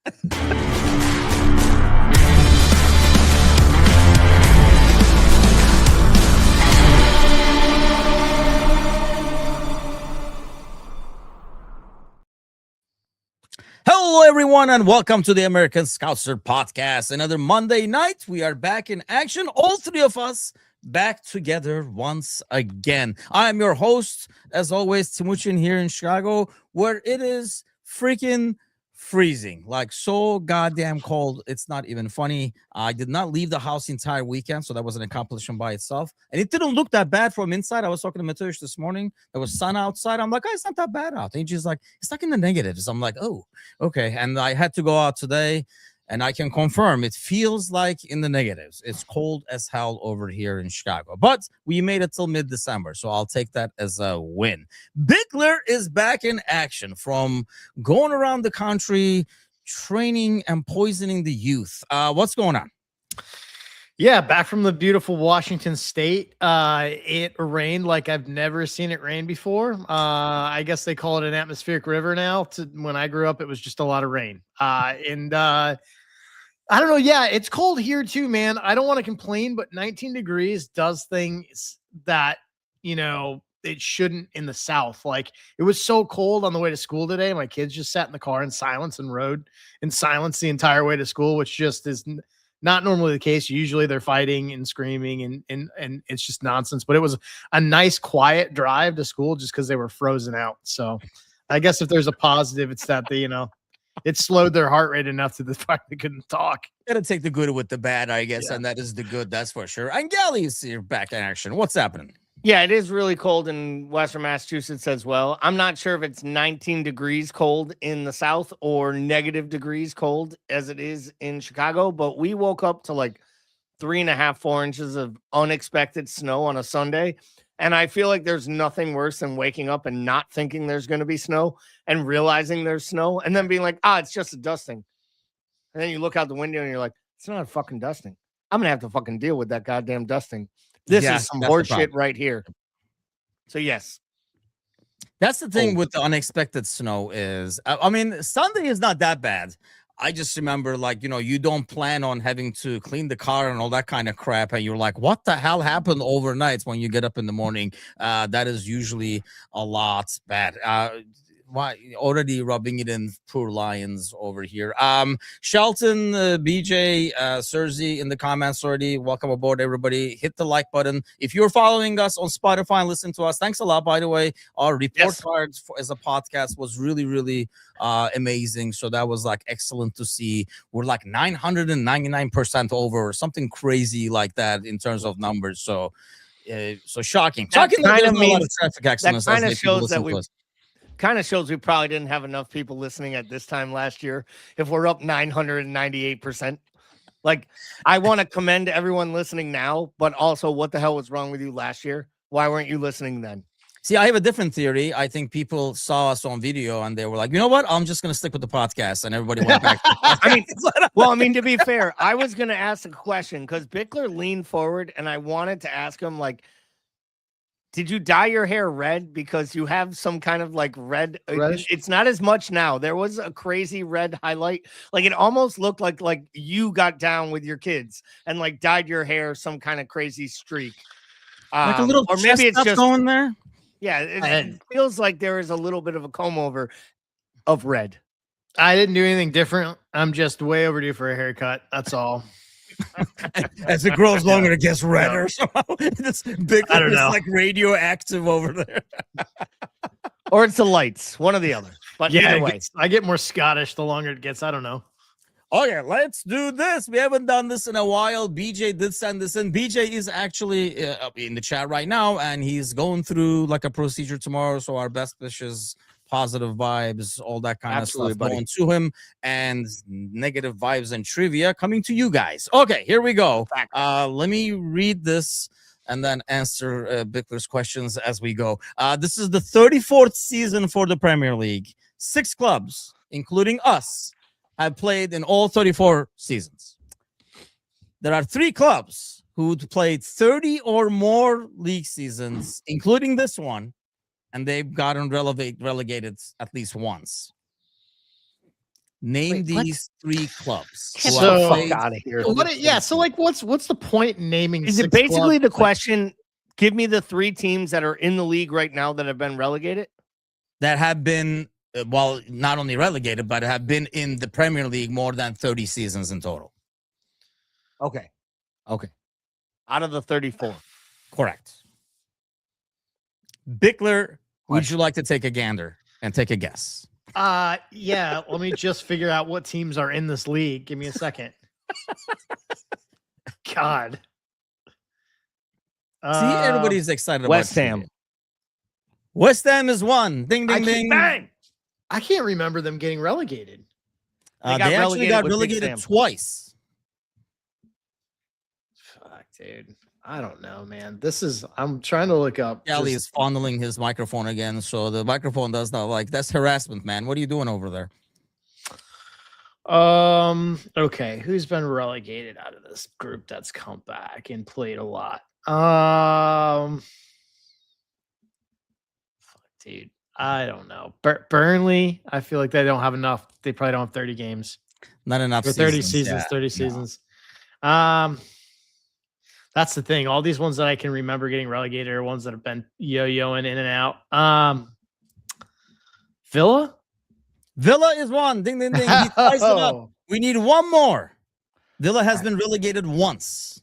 Hello, everyone, and welcome to the American Scouser podcast. Another Monday night. We are back in action. All three of us back together once again. I am your host, as always, Timucin here in Chicago, where it is freaking freezing, like so goddamn cold. It's not even funny. I did not leave the house the entire weekend, so that was an accomplishment by itself. And it didn't look that bad from inside. I was talking to Matush this morning. There was sun outside. I'm like, oh, it's not that bad out. And she's like, it's like in the negatives. I'm like, oh, okay. And I had to go out today, and I can confirm it feels like in the negatives. It's cold as hell over here in Chicago, but we made it till mid-December, so I'll take that as a win. Bickler is back in action from going around the country training and poisoning the youth. What's going on? Yeah, back from the beautiful Washington State. It rained like I've never seen it rain before. I guess they call it an atmospheric river now. When I grew up, it was just a lot of rain. I don't know. Yeah, it's cold here too, man. I don't want to complain, but 19 degrees does things that, it shouldn't in the South. Like, it was so cold on the way to school today. My kids just sat in the car in silence and rode in silence the entire way to school, which just is not normally the case. Usually they're fighting and screaming and it's just nonsense. But it was a nice, quiet drive to school just because they were frozen out. So I guess if there's a positive, it's that it slowed their heart rate enough to the fact they couldn't talk. Gotta take the good with the bad, I guess, and that is the good, that's for sure. And Gally's here back in action. What's happening? Yeah, it is really cold in Western Massachusetts as well. I'm not sure if it's 19 degrees cold in the South or negative degrees cold as it is in Chicago, but we woke up to like 3.5, 4 inches of unexpected snow on a Sunday. And I feel like there's nothing worse than waking up and not thinking there's going to be snow and realizing there's snow and then being like, it's just a dusting. And then you look out the window and you're like, it's not a fucking dusting. I'm going to have to fucking deal with that goddamn dusting. This is some horse shit right here. So, yes. That's the thing with the unexpected snow is, I mean, Sunday is not that bad. I just remember, like, you don't plan on having to clean the car and all that kind of crap. And you're like, what the hell happened overnight when you get up in the morning? That is usually a lot bad. Why already rubbing it in, poor Lions over here. Shelton, BJ, Serzi in the comments already. Welcome aboard, everybody. Hit the like button. If you're following us on Spotify and listen to us, thanks a lot, by the way. Our report cards as a podcast was really, really amazing. So that was like excellent to see. We're like 999% over or something crazy like that in terms of numbers. So shocking. Shocking that there's a lot of traffic accidents. That kind of shows that we probably didn't have enough people listening at this time last year if we're up 998%. Like, I want to commend everyone listening now, but also, what the hell was wrong with you last year? Why weren't you listening then? See, I have a different theory. I think people saw us on video and they were like, you know what? I'm just going to stick with the podcast. And everybody went back. To be fair, I was going to ask a question because Bickler leaned forward and I wanted to ask him, like, did you dye your hair red? Because you have some kind of like red. It's not as much now. There was a crazy red highlight. Like, it almost looked like you got down with your kids and like dyed your hair some kind of crazy streak. Like a little, or maybe it's just going there. Yeah, it feels like there is a little bit of a comb over of red. I didn't do anything different. I'm just way overdue for a haircut. That's all. As it grows longer, it gets redder. Somehow. It's big. I don't know. It's like radioactive over there. Or it's the lights, one or the other. But either way, I get more Scottish the longer it gets. I don't know. Okay, let's do this. We haven't done this in a while. BJ did send this in. BJ is actually in the chat right now, and he's going through like a procedure tomorrow. So our best wishes, positive vibes, all that kind of stuff going to him, and negative vibes and trivia coming to you guys. Okay, here we go. Let me read this and then answer Bickler's questions as we go. This is the 34th season for the Premier League. 6 clubs, including us, have played in all 34 seasons. There are 3 clubs who played 30 or more league seasons, including this one, and they've gotten relegated at least once. Name Wait, what? these 3 clubs. Get who So- have the fuck played out of here. for the Yeah. So like, what's the point in naming? Is it 6 basically clubs? the Like, question? Give me the 3 teams that are in the league right now that have been relegated. that have been, well, not only relegated, but have been in the Premier League more than 30 seasons in total. Okay. Out of the 34. Correct. Bickler, would Question. you like to take a gander and take a guess? Yeah. Let me just figure out what teams are in this league. Give me a second. God. See, everybody's excited West about Ham. trivia. West Ham is 1. Ding, ding, ding. Bang. I can't remember them getting relegated. They got They actually relegated got with Big relegated Sam. twice. Fuck, dude. I don't know, man. I'm trying to look up. Gally just- is fondling his microphone again, so the microphone does not like. That's harassment, man. What are you doing over there? Okay. Who's been relegated out of this group that's come back and played a lot? Fuck, dude. I don't know. Burnley, I feel like they don't have enough. They probably don't have 30 games. Not enough Or 30 seasons. seasons, Yeah, 30 no. seasons. That's the thing. All these ones that I can remember getting relegated are ones that have been yo-yoing in and out. Villa? Villa is 1. Ding, ding, ding. He ties it up. Oh. We need 1 more. Villa has been relegated once.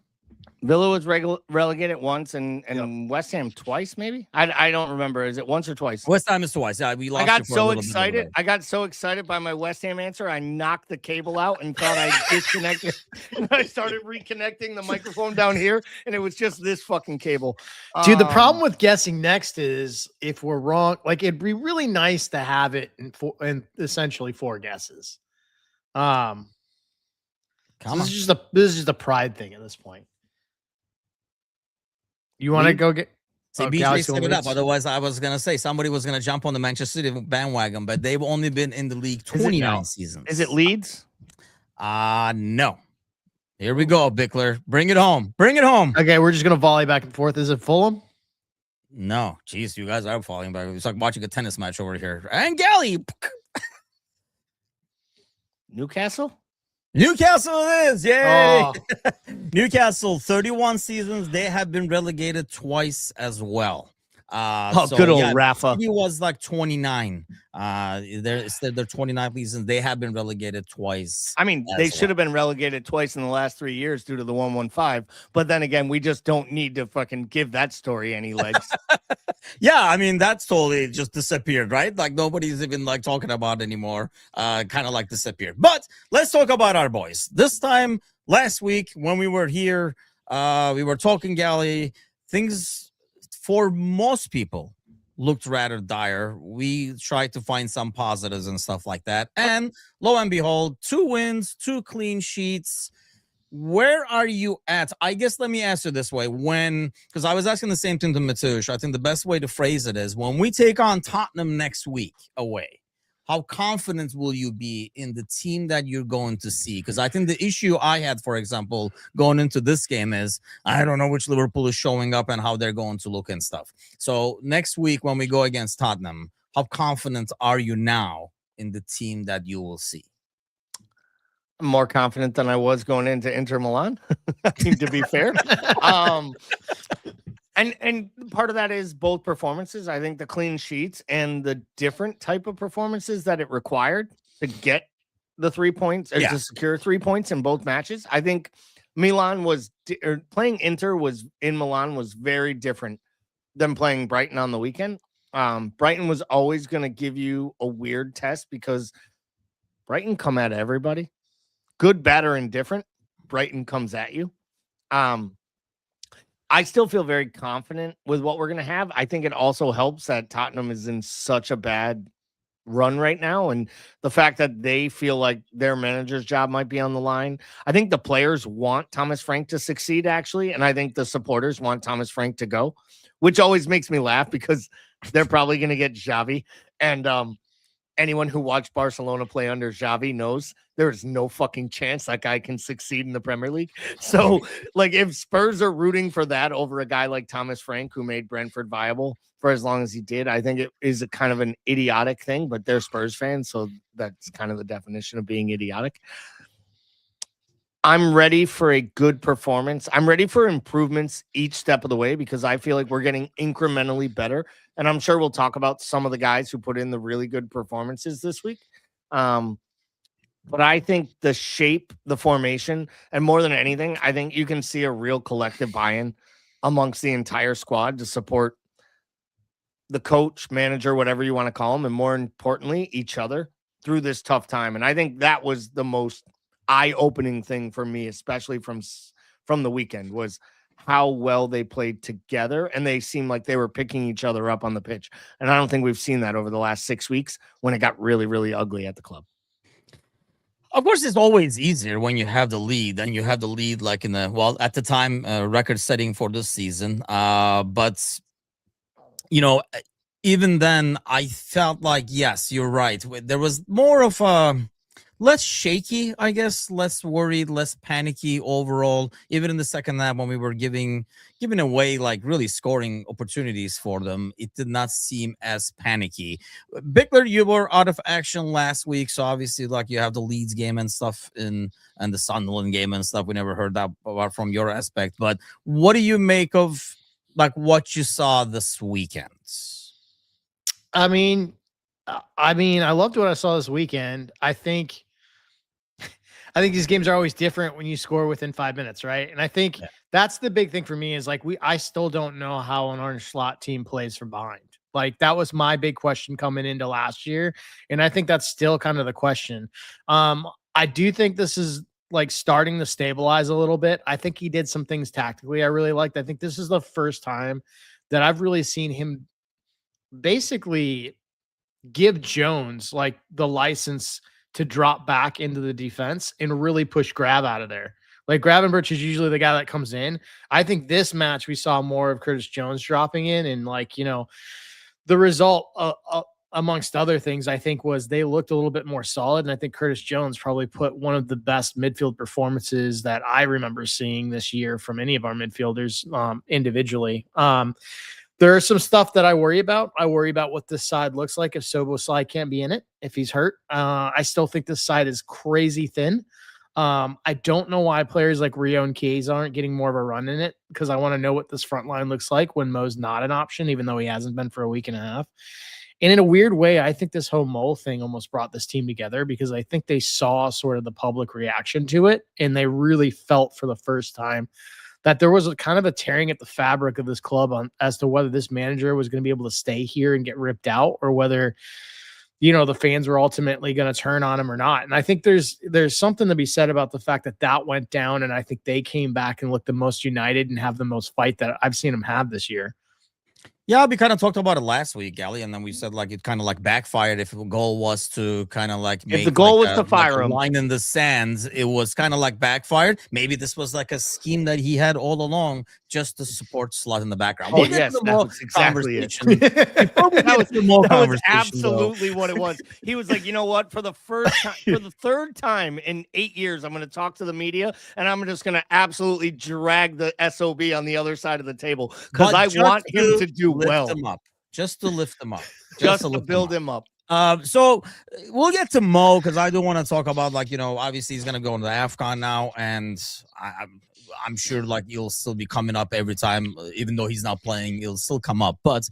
Villa was relegated once and West Ham twice, maybe. I don't remember. Is it once or twice? West Ham is twice. Yeah, we lost. I got you for a so little bit over excited. there. I got so excited by my West Ham answer. I knocked the cable out and thought I disconnected. And I started reconnecting the microphone down here, and it was just this fucking cable. Dude, the problem with guessing next is if we're wrong, like it'd be really nice to have it in essentially 4 guesses. Come on. This is just a pride thing at this point. You want to Leeds? go get? See, Oh, BJ Galaxy set it Leeds? up. Otherwise, I was gonna say somebody was gonna jump on the Manchester City bandwagon, but they've only been in the league Is it 29 now? seasons. Is it Leeds? No. Here we go, Bickler. Bring it home. Bring it home. Okay, we're just gonna volley back and forth. Is it Fulham? No, jeez, you guys are falling back. It's like watching a tennis match over here. And Gally, Newcastle? Newcastle it is. Yay! Oh, Newcastle, 31 seasons. They have been relegated twice as well. Good old Rafa. He was like 29. They're 29 seasons. They have been relegated twice. I mean, as they should well. have been relegated twice in the last 3 years due to the 115. But then again, we just don't need to fucking give that story any legs. Yeah, I mean that's totally just disappeared, right? Like nobody's even like talking about it anymore. Kind of like disappeared. But let's talk about our boys. This time last week when we were here, we were talking, Gally. Things for most people looked rather dire. We tried to find some positives and stuff like that. And lo and behold, 2 wins, 2 clean sheets. Where are you at? I guess let me answer this way. Because I was asking the same thing to Matush. I think the best way to phrase it is when we take on Tottenham next week away, how confident will you be in the team that you're going to see? Because I think the issue I had, for example, going into this game is I don't know which Liverpool is showing up and how they're going to look and stuff. So next week when we go against Tottenham, how confident are you now in the team that you will see? I'm more confident than I was going into Inter Milan. I mean, to be fair. And part of that is both performances. I think the clean sheets and the different type of performances that it required to get the 3 points or to secure 3 points in both matches. I think Milan playing Inter in Milan was very different than playing Brighton on the weekend. Brighton was always going to give you a weird test because Brighton come at everybody. Good, bad, or indifferent, Brighton comes at you. I still feel very confident with what we're going to have. I think it also helps that Tottenham is in such a bad run right now. And the fact that they feel like their manager's job might be on the line. I think the players want Thomas Frank to succeed, actually. And I think the supporters want Thomas Frank to go, which always makes me laugh because they're probably going to get Xavi. And anyone who watched Barcelona play under Xavi knows there is no fucking chance that guy can succeed in the Premier League. So, like, if Spurs are rooting for that over a guy like Thomas Frank, who made Brentford viable for as long as he did, I think it is a kind of an idiotic thing, but they're Spurs fans, so that's kind of the definition of being idiotic. I'm ready for a good performance. I'm ready for improvements each step of the way because I feel like we're getting incrementally better. And I'm sure we'll talk about some of the guys who put in the really good performances this week. But I think the shape, the formation, and more than anything, I think you can see a real collective buy-in amongst the entire squad to support the coach, manager, whatever you want to call them, and more importantly, each other through this tough time. And I think that was the most eye-opening thing for me, especially from the weekend, was how well they played together, and they seemed like they were picking each other up on the pitch. And I don't think we've seen that over the last 6 weeks when it got really, really ugly at the club. Of course, it's always easier when you have the lead, and you have the lead like in the, well, at the time, record setting for this season. But, even then, I felt like, yes, you're right. There was more of a less shaky, I guess, less worried, less panicky overall. Even in the second half, when we were giving away like really scoring opportunities for them, it did not seem as panicky. Bickler, you were out of action last week, so obviously, like, you have the Leeds game and stuff and the Sunderland game and stuff. We never heard that about from your aspect, but what do you make of like what you saw this weekend? I mean, I loved what I saw this weekend. I think these games are always different when you score within 5 minutes, right? And I think that's the big thing for me is like I still don't know how an orange slot team plays from behind. Like that was my big question coming into last year, and I think that's still kind of the question. I do think this is like starting to stabilize a little bit. I think he did some things tactically I really liked. I think this is the first time that I've really seen him basically give Jones like the license to drop back into the defense and really push Grab out of there. Like Gravenberch is usually the guy that comes in. I think this match we saw more of Curtis Jones dropping in, and like, the result amongst other things, I think, was they looked a little bit more solid. And I think Curtis Jones probably put one of the best midfield performances that I remember seeing this year from any of our midfielders individually. There are some stuff that I worry about. I worry about what this side looks like if Szoboszlai can't be in it, if he's hurt. I still think this side is crazy thin. I don't know why players like Rio and Chiesa aren't getting more of a run in it, because I want to know what this front line looks like when Mo's not an option, even though he hasn't been for a week and a half. And in a weird way, I think this whole Mo thing almost brought this team together, because I think they saw sort of the public reaction to it, and they really felt for the first time that there was a kind of a tearing at the fabric of this club as to whether this manager was going to be able to stay here and get ripped out, or whether, the fans were ultimately going to turn on him or not. And I think there's something to be said about the fact that went down, and I think they came back and looked the most united and have the most fight that I've seen them have this year. Yeah, we kind of talked about it last week, Gally, and then we said like it kind of like backfired. If the goal was to kind of like make, if the goal like was to fire like a him, line in the sands, it was kind of like backfired. Maybe this was like a scheme that he had all along, just to support Slot in the background. Oh, yes, that's exactly it. That was absolutely what it was. He was like, you know what? For the first time, for the third time in 8 years, I'm going to talk to the media, and I'm just going to absolutely drag the SOB on the other side of the table, because I want him to do well. Him up, just to lift him up, just to build him up. So we'll get to Mo, because I do want to talk about, like, obviously he's going to go into the AFCON now, and I'm sure like he'll still be coming up every time, even though he's not playing, he'll still come up. But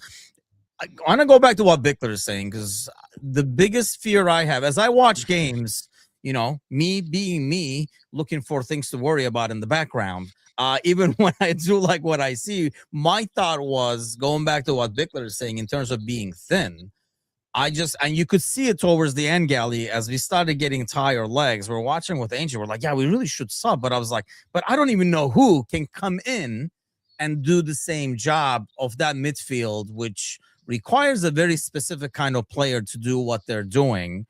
I want to go back to what Bickler is saying, because the biggest fear I have as I watch games, me being me, looking for things to worry about in the background. Even when I do like what I see, my thought was, going back to what Bickler is saying in terms of being thin, and you could see it towards the end, Gally, as we started getting tired legs. We're watching with Angel. We're like, yeah, we really should sub. But I was like, but I don't even know who can come in and do the same job of that midfield, which requires a very specific kind of player to do what they're doing.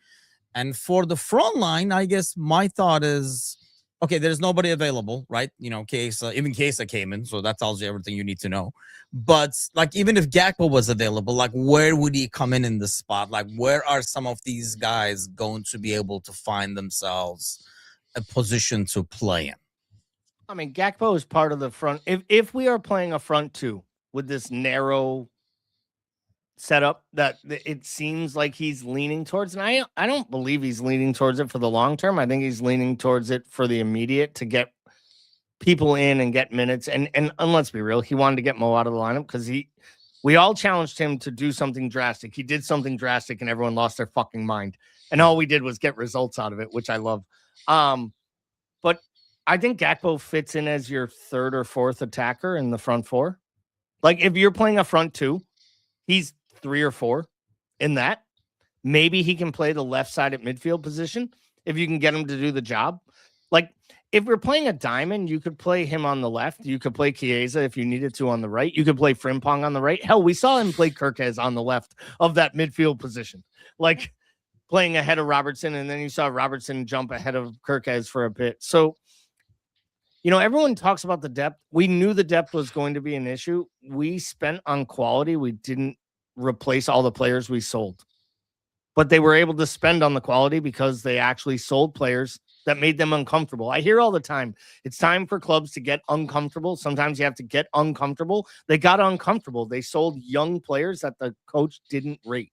And for the front line, I guess my thought is, okay, there's nobody available, right? Even Kesa came in, so that tells you everything you need to know. But like, even if Gakpo was available, like, where would he come in the spot? Like, where are some of these guys going to be able to find themselves a position to play in? I mean, Gakpo is part of the front. If we are playing a front two with this narrow setup that it seems like he's leaning towards, and I don't believe he's leaning towards it for the long term. I think he's leaning towards it for the immediate to get people in and get minutes. And let's be real, he wanted to get Mo out of the lineup because we all challenged him to do something drastic. He did something drastic and everyone lost their fucking mind. And all we did was get results out of it, which I love. But I think Gakpo fits in as your third or fourth attacker in the front four. Like, if you're playing a front two, he's 3 or 4 in that. Maybe he can play the left side at midfield position if you can get him to do the job. Like, if we're playing a diamond, you could play him on the left. You could play Chiesa if you needed to on the right. You could play Frimpong on the right. Hell, we saw him play Kirkez on the left of that midfield position, like playing ahead of Robertson, and then you saw Robertson jump ahead of Kirkez for a bit. So, everyone talks about the depth. We knew the depth was going to be an issue. We spent on quality. We didn't replace all the players we sold, but they were able to spend on the quality because they actually sold players that made them uncomfortable. I hear all the time, it's time for clubs to get uncomfortable. Sometimes you have to get uncomfortable. They got uncomfortable. They sold young players that the coach didn't rate.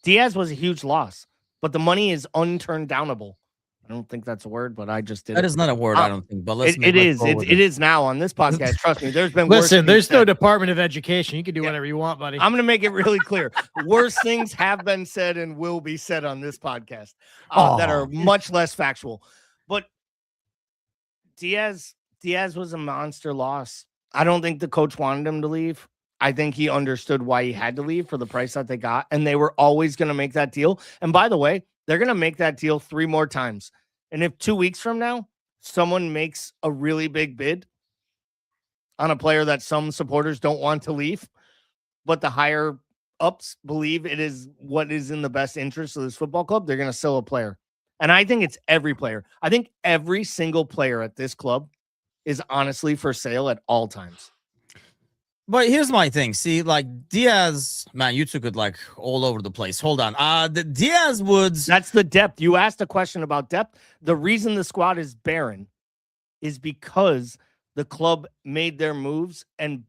Diaz was a huge loss, but the money is unturned downable. I don't think that's a word, but I just did. That is not a word, I don't think. But it is now on this podcast. Trust me, there's been there's no Department of Education. You can do whatever you want, buddy. I'm going to make it really clear. Worse things have been said and will be said on this podcast that are much less factual. But Diaz was a monster loss. I don't think the coach wanted him to leave. I think he understood why he had to leave for the price that they got, and they were always going to make that deal. And by the way, they're going to make that deal 3 more times. And if 2 weeks from now, someone makes a really big bid on a player that some supporters don't want to leave, but the higher ups believe it is what is in the best interest of this football club, they're going to sell a player. And I think it's every player. I think every single player at this club is honestly for sale at all times. But here's my thing. See, like, Diaz, man, you took it like all over the place. Hold on. The Diaz Woods. That's the depth. You asked a question about depth. The reason the squad is barren is because the club made their moves and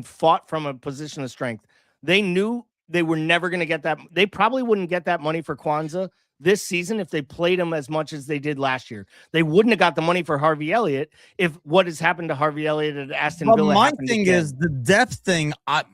fought from a position of strength. They knew they were never going to get that. They probably wouldn't get that money for Kwanzaa this season if they played him as much as they did last year. They wouldn't have got the money for Harvey Elliott if what has happened to Harvey Elliott at Aston Villa. My thing is the depth thing. I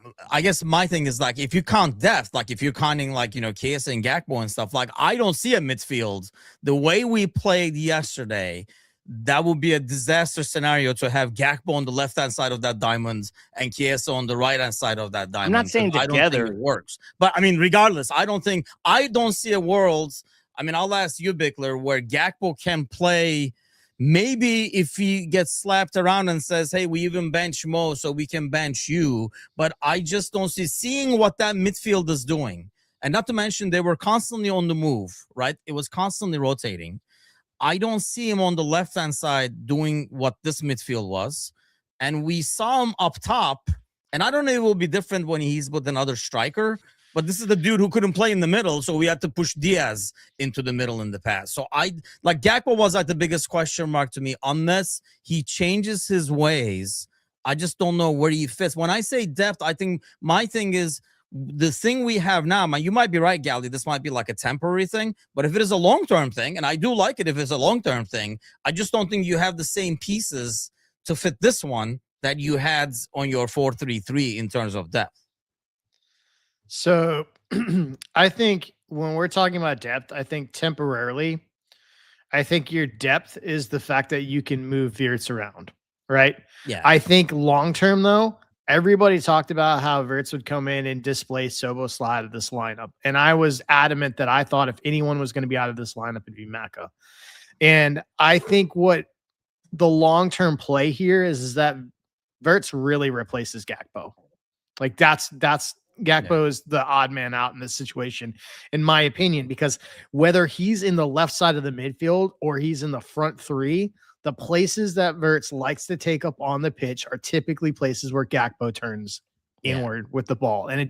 guess my thing is, like, if you count depth, like if you're counting like, Chiesa and Gakpo and stuff, like, I don't see a midfield the way we played yesterday. That would be a disaster scenario to have Gakpo on the left-hand side of that diamond and Chiesa on the right-hand side of that diamond. I'm not saying together. I don't think it works. But, I mean, regardless, I don't see a world. I mean, I'll ask you, Bickler, where Gakpo can play. Maybe if he gets slapped around and says, hey, we even bench Mo, so we can bench you. But I just don't seeing what that midfield is doing. And not to mention, they were constantly on the move, right? It was constantly rotating. I don't see him on the left-hand side doing what this midfield was. And we saw him up top. And I don't know if it will be different when he's with another striker. But this is the dude who couldn't play in the middle, so we had to push Diaz into the middle in the past. So Gakpo was like the biggest question mark to me. Unless he changes his ways, I just don't know where he fits. When I say depth, I think my thing is the thing we have now. Man, you might be right, Gally. This might be like a temporary thing, but if it is a long-term thing, and I do like it if it's a long-term thing, I just don't think you have the same pieces to fit this one that you had on your 4-3-3 in terms of depth. So I think when we're talking about depth, I think temporarily, I think your depth is the fact that you can move Wirtz around, right? Yeah. I think long-term, though, everybody talked about how Wirtz would come in and displace Szoboszlai out of this lineup. And I was adamant that I thought if anyone was going to be out of this lineup, it'd be Maka. And I think what the long-term play here is that Wirtz really replaces Gakpo. Like that's Gakpo is the odd man out in this situation, in my opinion, because whether he's in the left side of the midfield or he's in the front three, the places that Wirtz likes to take up on the pitch are typically places where Gakpo turns inward with the ball. And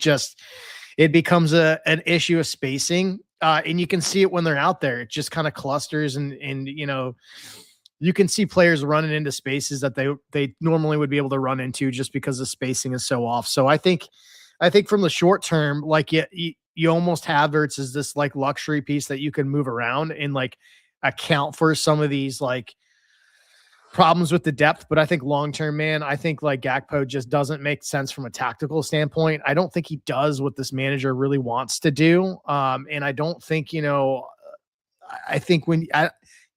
it becomes an issue of spacing. And you can see it when they're out there. It just kind of clusters and you can see players running into spaces that they normally would be able to run into just because the spacing is so off. So I think from the short term, like you almost have Wirtz as this like luxury piece that you can move around and like account for some of these like problems with the depth. But I think long-term, man, I think like Gakpo just doesn't make sense from a tactical standpoint. I don't think he does what this manager really wants to do. And I don't think, I think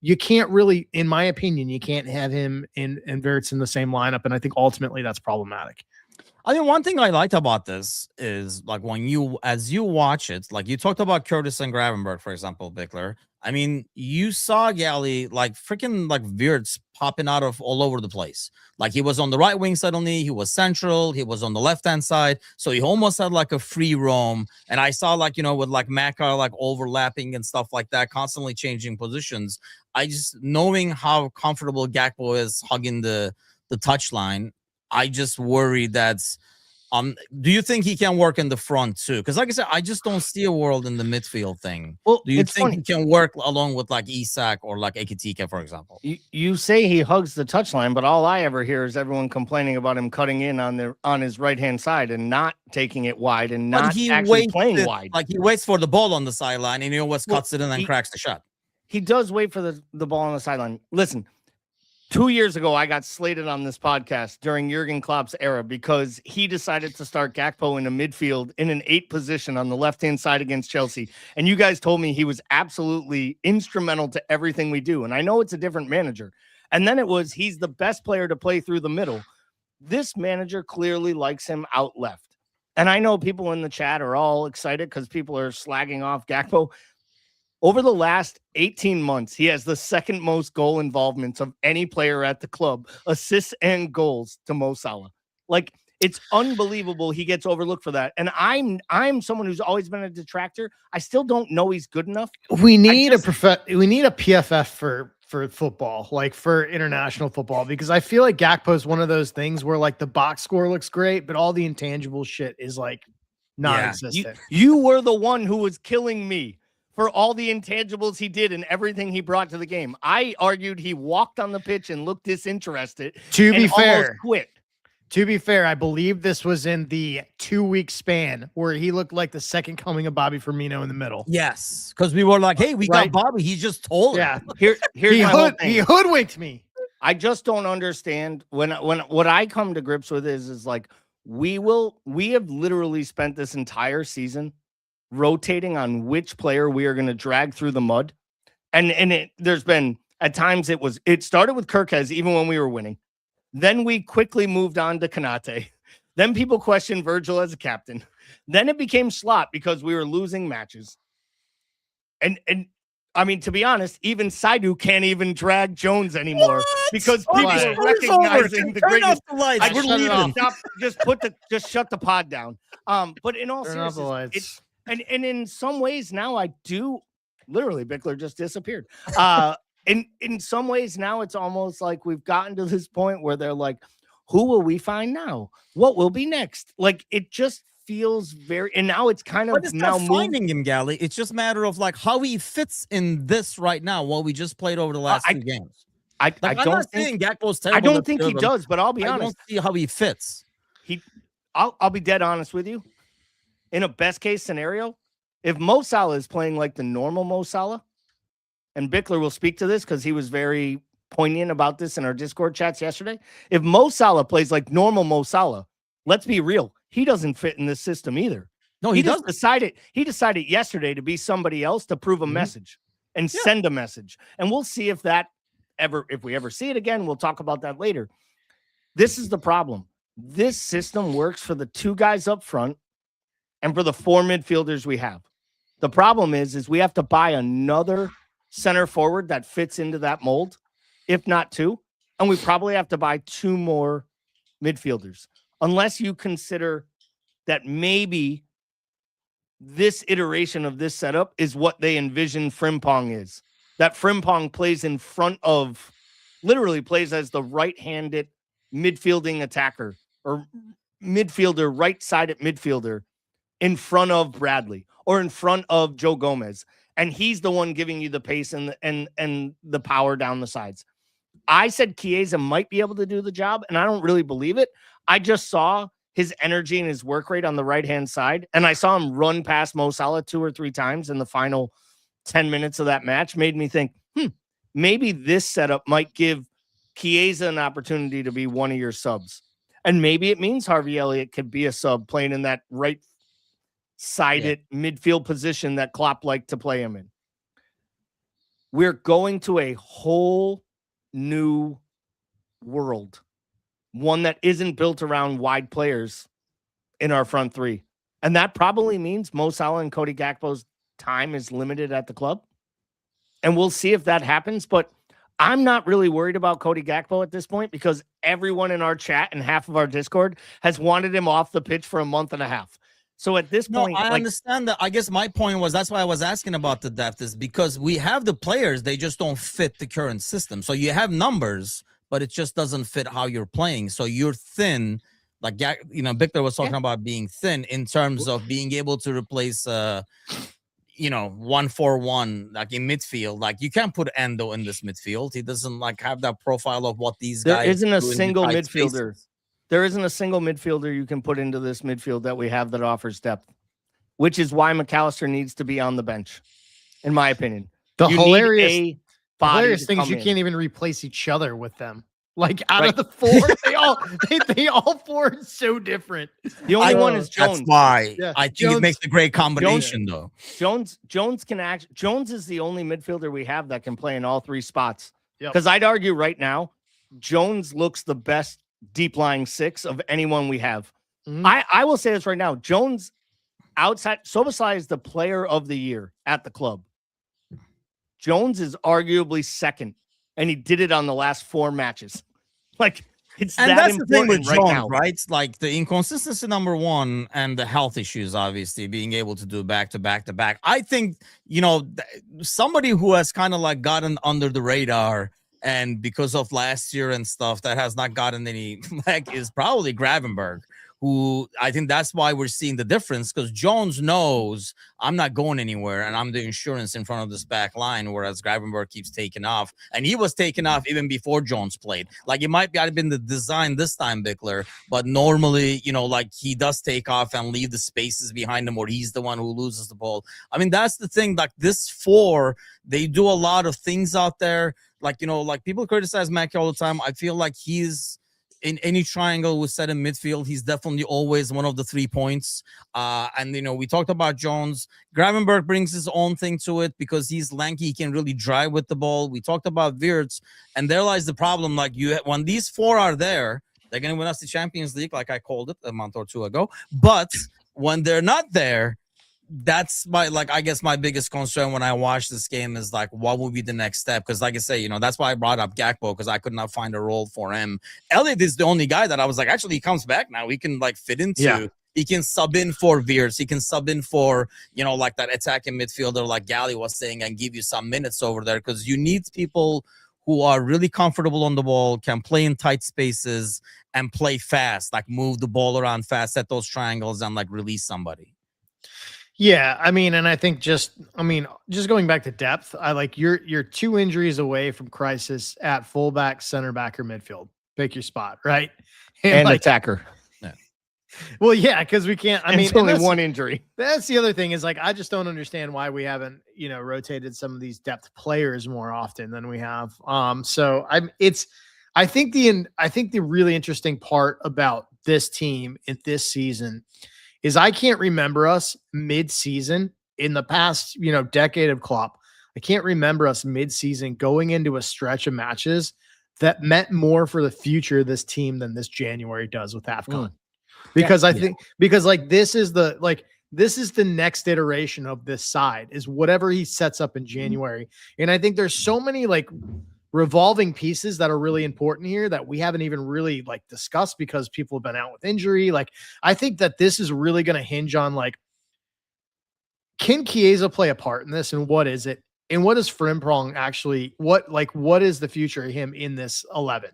you can't really, in my opinion, you can't have him and Wirtz in the same lineup. And I think ultimately that's problematic. I mean, one thing I liked about this is like as you watch it, like you talked about Curtis and Gravenberg, for example, Bickler. I mean, you saw Gally like freaking like Wirtz popping out of all over the place. Like he was on the right wing suddenly, he was central, he was on the left hand side, so he almost had like a free roam. And I saw like with like Maka like overlapping and stuff like that, constantly changing positions. I just knowing how comfortable Gakpo is hugging the touchline, I just worry that's. Do you think he can work in the front too? Because like I said, I just don't see a world in the midfield thing. Well, do you think he can work along with like Isak or like Ekitika, for example? You say he hugs the touchline, but all I ever hear is everyone complaining about him cutting in on his right-hand side and not taking it wide and not actually playing wide. Like he waits for the ball on the sideline and cuts it in and cracks the shot. He does wait for the ball on the sideline. Listen, 2 years ago, I got slated on this podcast during Jurgen Klopp's era because he decided to start Gakpo in the midfield in an 8 position on the left-hand side against Chelsea. And you guys told me he was absolutely instrumental to everything we do. And I know it's a different manager. And then he's the best player to play through the middle. This manager clearly likes him out left. And I know people in the chat are all excited because people are slagging off Gakpo. Over the last 18 months, he has the second most goal involvements of any player at the club, assists and goals to Mo Salah. Like, it's unbelievable he gets overlooked for that. And I'm someone who's always been a detractor. I still don't know he's good enough. We need a PFF for football, like for international football, because I feel like Gakpo is one of those things where like the box score looks great, but all the intangible shit is like non-existent. You were the one who was killing me for all the intangibles he did and everything he brought to the game. I argued he walked on the pitch and looked disinterested. To be fair, almost quit. To be fair, I believe this was in the 2-week span where he looked like the second coming of Bobby Firmino in the middle. Yes, because we were like, hey, we got Bobby. He just told him. Here's he hoodwinked me. I just don't understand when what I come to grips with is like we have literally spent this entire season rotating on which player we are going to drag through the mud. And there's been at times it started with Kirkez even when we were winning. Then we quickly moved on to Kanate. Then people questioned Virgil as a captain. Then it became Slot because we were losing matches. And I mean, to be honest, even Saidu can't even drag Jones anymore because people are recognizing the greatness. We're leaving. Just shut the pod down. But in all seriousness, and in some ways now I do literally Bickler just disappeared. In some ways now it's almost like we've gotten to this point where they're like, who will we find now? What will be next? Like it just feels and now it's kind of it's now finding him, Gally. It's just a matter of like how he fits in this right now. What we just played over the last 2 games. I don't think Gakpo's terrible. I don't think he does, but I'll be honest. I don't see how he fits. I'll be dead honest with you. In a best case scenario, if Mo Salah is playing like the normal Mo Salah, and Bickler will speak to this because he was very poignant about this in our Discord chats yesterday. If Mo Salah plays like normal Mo Salah, let's be real, he doesn't fit in this system either. No, he doesn't. He decided yesterday to be somebody else to prove a message and send a message. And we'll see if we ever see it again, we'll talk about that later. This is the problem. This system works for the 2 guys up front and for the 4 midfielders we have. The problem is we have to buy another center forward that fits into that mold, if not 2. And we probably have to buy 2 more midfielders, unless you consider that maybe this iteration of this setup is what they envision Frimpong is. That Frimpong plays in front of, literally plays as the right-handed midfielding attacker or midfielder, right-sided midfielder in front of Bradley or in front of Joe Gomez. And he's the one giving you the pace and the power down the sides. I said Chiesa might be able to do the job, and I don't really believe it. I just saw his energy and his work rate on the right-hand side, and I saw him run past Mo Salah 2 or 3 times in the final 10 minutes of that match, made me think, maybe this setup might give Chiesa an opportunity to be one of your subs. And maybe it means Harvey Elliott could be a sub playing in that right-sided midfield position that Klopp liked to play him in. We're going to a whole new world, one that isn't built around wide players in our front three. And that probably means Mo Salah and Cody Gakpo's time is limited at the club. And we'll see if that happens. But I'm not really worried about Cody Gakpo at this point because everyone in our chat and half of our Discord has wanted him off the pitch for a month and a half. So at this point, I understand that. I guess my point was, that's why I was asking about the depth, is because we have the players, they just don't fit the current system. So you have numbers, but it just doesn't fit how you're playing. So you're thin. Like, Bickler was talking about being thin in terms of being able to replace, 1-4-1, like in midfield. Like, you can't put Endo in this midfield. He doesn't have that profile of what these guys. There isn't a do in single the tight midfielder. spaces. There isn't a single midfielder you can put into this midfield that we have that offers depth, which is why McAllister needs to be on the bench, in my opinion. The You hilarious need a body hilarious to thing is come you in. can't even replace each other with them. Like, out Right. of the 4, they all 4 are so different. The only one is That's Jones. why Yeah. I think Jones- it makes a great combination, though. Jones can act. Jones is the only midfielder we have that can play in all 3 spots. Yep. Because I'd argue right now, Jones looks the best deep lying 6 of anyone we have. Mhm. I will say this right now. Jones, outside Soboslai, is the player of the year at the club. Jones is arguably second, and he did it on the last 4 matches. Like, it's And that that's the thing with important right Jones, now. right? It's like the inconsistency, number one, and the health issues, obviously, being able to do back to back to back. I think, somebody who has kind of like gotten under the radar, and because of last year and stuff, that has not gotten any leg, is probably Gravenberg, who I think that's why we're seeing the difference, because Jones knows I'm not going anywhere and I'm the insurance in front of this back line, whereas Gravenberg keeps taking off. And he was taking off even before Jones played. Like, it might have been the design this time, Bickler, but normally, he does take off and leave the spaces behind him, or he's the one who loses the ball. I mean, that's the thing. Like, this 4, they do a lot of things out there. Like, people criticize Mackey all the time. I feel like he's, in any triangle we set in midfield, he's definitely always one of the 3 points. And we talked about Jones. Gravenberg brings his own thing to it because he's lanky. He can really drive with the ball. We talked about Wirtz, and there lies the problem. Like, when these 4 are there, they're going to win us the Champions League, like I called it a month or 2 ago. But when they're not there, that's I guess my biggest concern when I watch this game is what would be the next step? Because like I say, that's why I brought up Gakpo, because I could not find a role for him. Elliott is the only guy that I was like, actually, he comes back now. We can fit into. Yeah. He can sub in for Wirtz. He can sub in for, that attacking midfielder like Gally was saying, and give you some minutes over there, because you need people who are really comfortable on the ball, can play in tight spaces and play fast, move the ball around fast, set those triangles, and release somebody. Yeah, and I think just going back to depth, I like you're 2 injuries away from crisis at fullback, center back, or midfield. Pick your spot, right? And attacker. Well, yeah, because we can't. It's only 1 injury. That's the other thing is I just don't understand why we haven't rotated some of these depth players more often than we have. So I think the really interesting part about this team in this season is I can't remember us mid-season in the past, decade of Klopp. I can't remember us mid-season going into a stretch of matches that meant more for the future of this team than this January does with AFCON. Because I think this is the next iteration of this side, is whatever he sets up in January. And I think there's so many revolving pieces that are really important here that we haven't even really like discussed because people have been out with injury. Like, I think that this is really going to hinge on like, can Chiesa play a part in this, and what is it? And what is Frimpong actually? What is the future of him in this 11?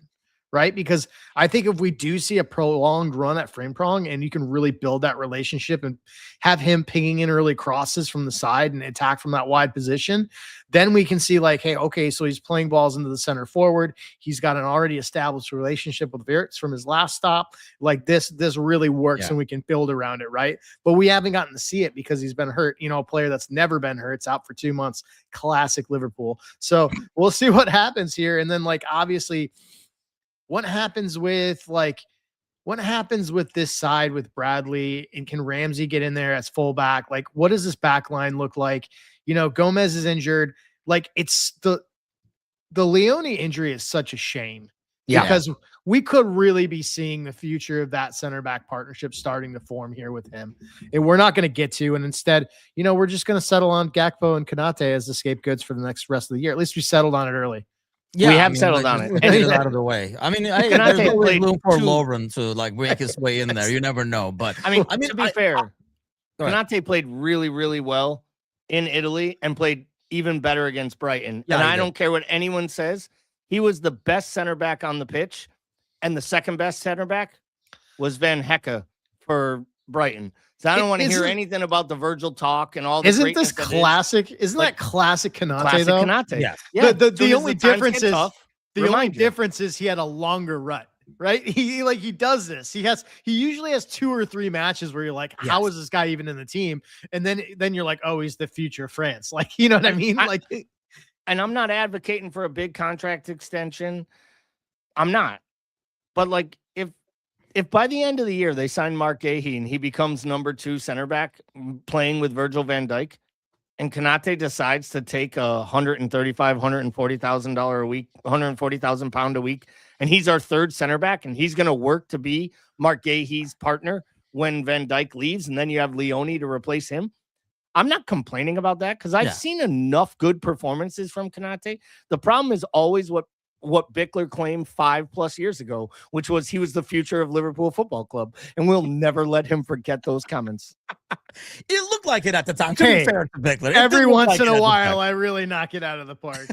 Right? Because I think if we do see a prolonged run at Frimpong and you can really build that relationship and have him pinging in early crosses from the side and attack from that wide position, then we can see like, hey, okay, so he's playing balls into the center forward. He's got an already established relationship with Wirtz from his last stop. Like this really works and we can build around it, right? But we haven't gotten to see it because he's been hurt. You know, a player that's never been hurt. It's out for 2 months. Classic Liverpool. So we'll see what happens here. And then like, obviously, what happens with this side with Bradley, and can Ramsey get in there as fullback? Like, what does this back line look like? You know, Gomez is injured. Like, it's the Leone injury is such a shame because we could really be seeing the future of that center back partnership starting to form here with him. And we're not going to get to, and instead, you know, we're just going to settle on Gakpo and Konate as the scapegoats for the rest of the year. At least we settled on it early. Yeah, we have settled on it. And it's out of the way. I mean, there's always room for Lovren to like make his way in there. You never know. But I mean, to be fair, Konate played really, really well in Italy and played even better against Brighton. Yeah, and I don't care what anyone says. He was the best center back on the pitch, and the second best center back was Van Hecke for Brighton. So I don't want to hear anything about the Virgil talk and all. Isn't this classic? Isn't that classic Konate though? Konate. Yes. Yeah. The only difference is difference is he had a longer rut, right? He does this. He usually has 2 or 3 matches where you're like, how is this guy even in the team? And then you're like, oh, he's the future of France. Like, you know what I mean? And I'm not advocating for a big contract extension. I'm not. But like, if by the end of the year they sign Mark Gahey and he becomes number 2 center back playing with Virgil van Dijk, and Konate decides to take $140,000 a week, £140,000 a week, and he's our 3rd center back, and he's going to work to be Mark Gahey's partner when Van Dijk leaves, and then you have Leone to replace him. I'm not complaining about that because I've seen enough good performances from Konate. The problem is always what Bickler claimed 5+ years ago, which was he was the future of Liverpool Football Club. And we'll never let him forget those comments. It looked like it at the time. To be fair to Bickler. Every once in a while, I really knock it out of the park.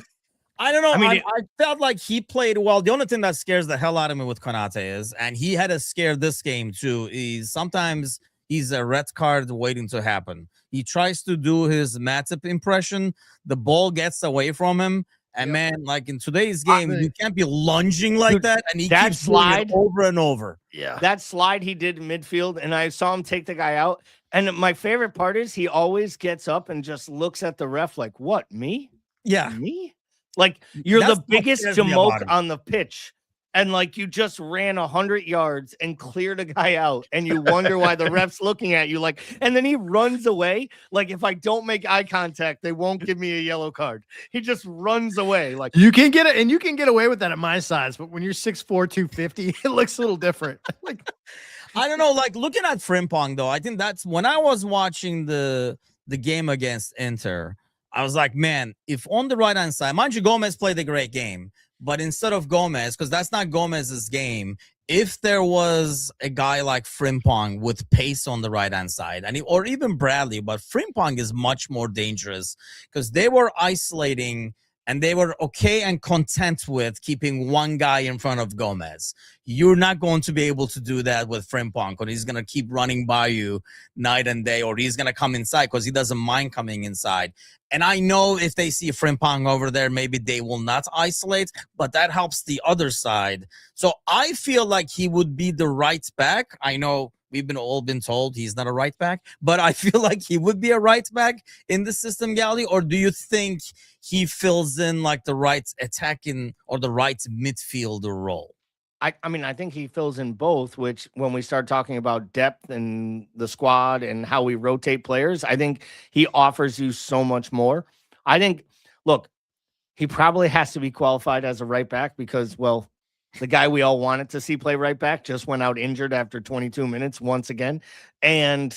I don't know. I mean, I felt like he played well. The only thing that scares the hell out of me with Konate is, and he had a scare this game too, is sometimes he's a red card waiting to happen. He tries to do his Matip impression. The ball gets away from him. And man, like in today's game, you can't be lunging like that. And he keeps sliding over and over. Yeah. That slide he did in midfield, and I saw him take the guy out. And my favorite part is he always gets up and just looks at the ref like, what, me? Yeah. Me? Like, you're the biggest jamoke on the pitch. And like you just ran 100 yards and cleared a guy out, and you wonder why the ref's looking at you like, and then he runs away. Like, if I don't make eye contact, they won't give me a yellow card. He just runs away. Like, you can get it, and you can get away with that at my size, but when you're 6'4", 250, it looks a little different. Like, I don't know, like looking at Frimpong though, I think that's when I was watching the game against Inter, I was like, man, if on the right hand side, mind you, Gomez played a great game. But instead of Gomez, because that's not Gomez's game, if there was a guy like Frimpong with pace on the right-hand side, or even Bradley, but Frimpong is much more dangerous because they were isolating and they were okay and content with keeping one guy in front of Gomez. You're not going to be able to do that with Frimpong because he's going to keep running by you night and day, or he's going to come inside because he doesn't mind coming inside. And I know if they see Frimpong over there, maybe they will not isolate, but that helps the other side. So I feel like he would be the right back. I know we've all been told he's not a right back, but I feel like he would be a right back in the system, Gally. Or do you think he fills in like the right attacking or the right midfielder role? I mean, I think he fills in both, which when we start talking about depth and the squad and how we rotate players, I think he offers you so much more. I think, look, he probably has to be qualified as a right back because, well, the guy we all wanted to see play right back just went out injured after 22 minutes once again. And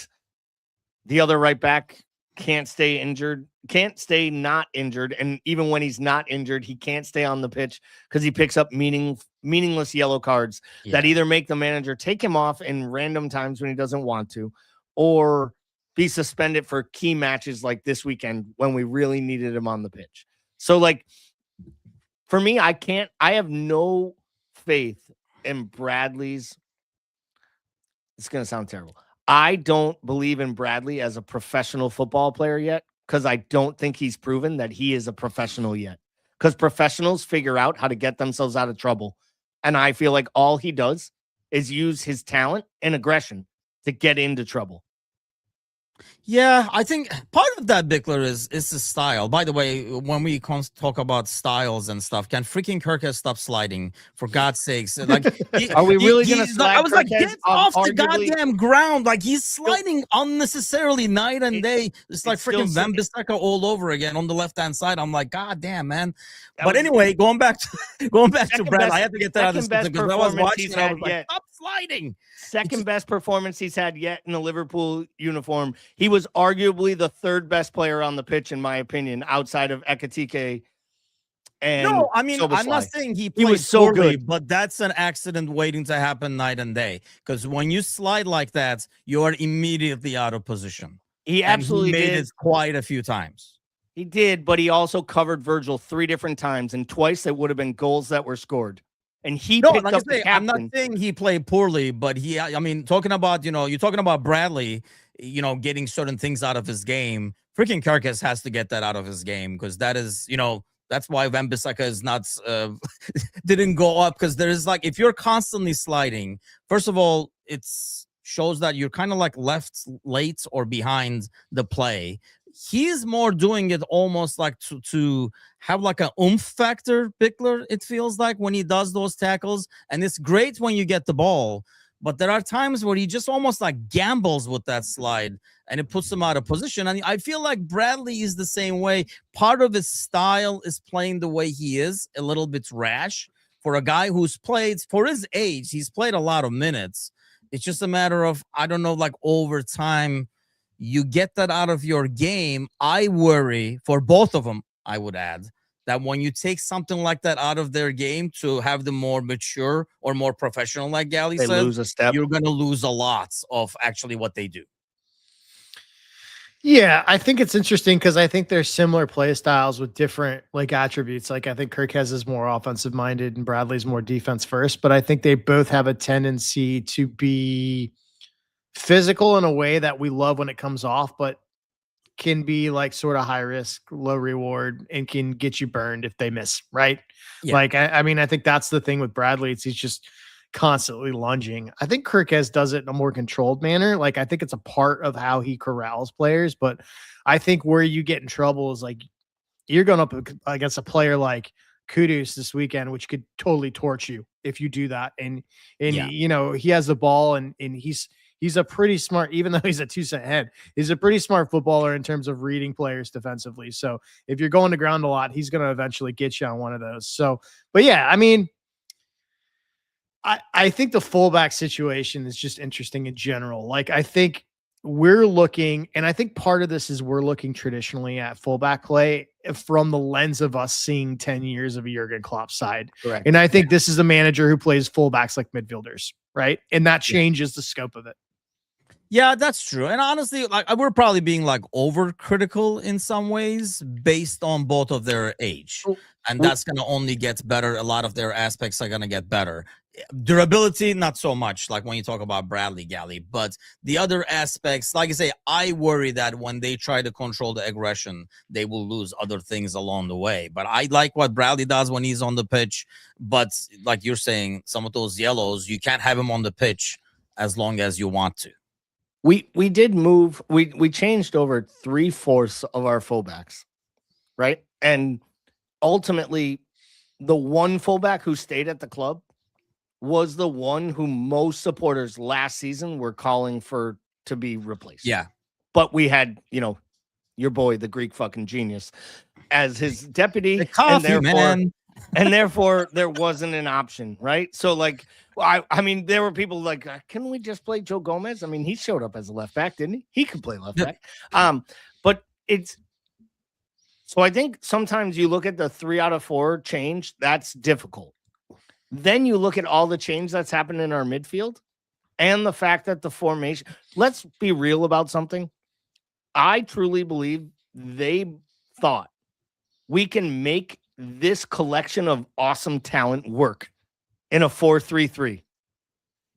the other right back can't stay not injured. And even when he's not injured, he can't stay on the pitch because he picks up meaningless yellow cards that either make the manager take him off in random times when he doesn't want to, or be suspended for key matches like this weekend when we really needed him on the pitch. So like, for me, I have no faith in Bradley's. It's going to sound terrible. I don't believe in Bradley as a professional football player yet, because I don't think he's proven that he is a professional yet. Because professionals figure out how to get themselves out of trouble. And I feel like all he does is use his talent and aggression to get into trouble. Yeah, I think part of that, Bickler, is the style. By the way, when we talk about styles and stuff, can freaking Kirkes stop sliding, for God's sakes? Like, are we really going to slide? I was like, Kirkes get off the arguably, goddamn ground! Like, he's sliding unnecessarily night and day. It's like freaking Van Bissaka all over again on the left hand side. I'm like, God damn, man. But anyway, going back to Brad, I had to get that out of the system because I was watching and I was like, stop sliding. Second best performance he's had yet in a Liverpool uniform. He was arguably the third best player on the pitch, in my opinion, outside of Ekitike. And no, I mean, Soboslai. I'm not saying he was so good, but that's an accident waiting to happen night and day. Because when you slide like that, you are immediately out of position. He absolutely made it quite a few times. He did, but he also covered Virgil 3 different times, and twice that would have been goals that were scored. And he picked up the captain. I'm not saying he played poorly, but I mean, talking about, you're talking about Bradley, getting certain things out of his game. Freaking Kirkes has to get that out of his game, because that is, that's why Van Bissaka is not, didn't go up, because there is like, if you're constantly sliding, first of all, it's shows that you're kind of like left late or behind the play. He's more doing it almost like to have like an oomph factor, Bickler, it feels like, when he does those tackles. And it's great when you get the ball, but there are times where he just almost like gambles with that slide and it puts him out of position. And I feel like Bradley is the same way. Part of his style is playing the way he is, a little bit rash. For a guy who's played, for his age, he's played a lot of minutes. It's just a matter of, I don't know, like over time, you get that out of your game. I worry for both of them, I would add, that when you take something like that out of their game to have them more mature or more professional, like Gally said, lose a step. You're going to lose a lot of actually what they do. Yeah, I think it's interesting because I think there's similar play styles with different like attributes. Like I think Kirkes is more offensive minded and Bradley's more defense first, but I think they both have a tendency to be physical in a way that we love when it comes off, but can be like sort of high risk, low reward, and can get you burned if they miss, right? Yeah. Like, I mean, I think that's the thing with Bradley. He's just constantly lunging. I think Kirkes does it in a more controlled manner. Like, I think it's a part of how he corrals players, but I think where you get in trouble is like, you're going up against a player like Kudus this weekend, which could totally torch you if you do that. And he has the ball and he's a pretty smart, even though he's a 2-cent head, he's a pretty smart footballer in terms of reading players defensively. So if you're going to ground a lot, he's going to eventually get you on one of those. So, but yeah, I mean, I think the fullback situation is just interesting in general. Like, I think we're looking, and I think part of this is we're looking traditionally at fullback play from the lens of us seeing 10 years of a Jurgen Klopp side. Correct. And I think this is a manager who plays fullbacks like midfielders, right? And that changes the scope of it. Yeah, that's true. And honestly, like, we're probably being like overcritical in some ways based on both of their age. And that's going to only get better. A lot of their aspects are going to get better. Durability, not so much, like when you talk about Bradley, Gally. But the other aspects, like I say, I worry that when they try to control the aggression, they will lose other things along the way. But I like what Bradley does when he's on the pitch. But like you're saying, some of those yellows, you can't have him on the pitch as long as you want to. We did move. We changed over 3/4 of our fullbacks, right? And ultimately, the one fullback who stayed at the club was the one who most supporters last season were calling for to be replaced. Yeah. But we had, your boy, the Greek fucking genius, as his deputy. The coffee, man. And therefore, there wasn't an option, right? So, like, I mean, there were people like, can we just play Joe Gomez? I mean, he showed up as a left back, didn't he? He could play left back. But So I think sometimes you look at the 3 out of 4 change, that's difficult. Then you look at all the change that's happened in our midfield and the fact that the formation, let's be real about something. I truly believe they thought we can make this collection of awesome talent work in a 4-3-3.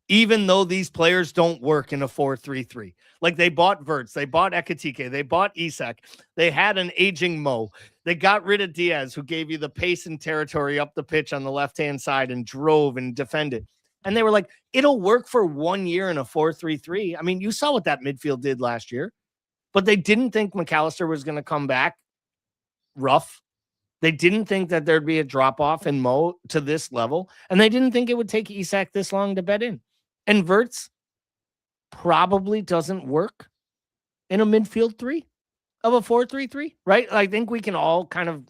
Even though these players don't work in a 4-3-3. Like they bought Verts, they bought Ekitike, they bought Isak, they had an aging Mo. They got rid of Diaz, who gave you the pace and territory up the pitch on the left-hand side and drove and defended. And they were like, it'll work for 1 year in a 4-3-3. I mean, you saw what that midfield did last year, but they didn't think McAllister was going to come back rough. They didn't think that there'd be a drop-off in Mo to this level, and they didn't think it would take Isak this long to bed in. And Verts probably doesn't work in a midfield 3 of a 4-3-3, right? I think we can all kind of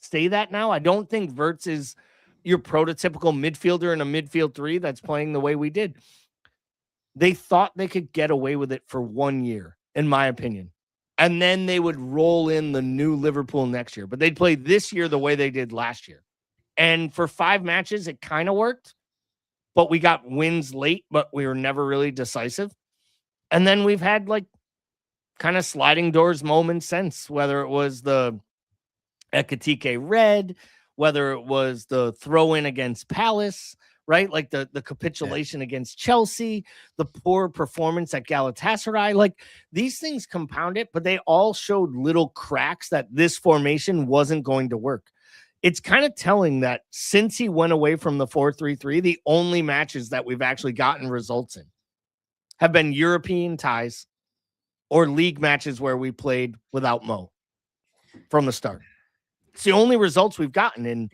say that now. I don't think Verts is your prototypical midfielder in a midfield 3 that's playing the way we did. They thought they could get away with it for 1 year, in my opinion. And then they would roll in the new Liverpool next year. But they'd play this year the way they did last year. And for 5 matches, it kind of worked. But we got wins late, but we were never really decisive. And then we've had like kind of sliding doors moments since, whether it was the Ekitike red, whether it was the throw in against Palace, right? Like the capitulation against Chelsea, the poor performance at Galatasaray. Like these things compound it, but they all showed little cracks that this formation wasn't going to work. It's kind of telling that since he went away from the 4-3-3, the only matches that we've actually gotten results in have been European ties or league matches where we played without Mo from the start. It's the only results we've gotten in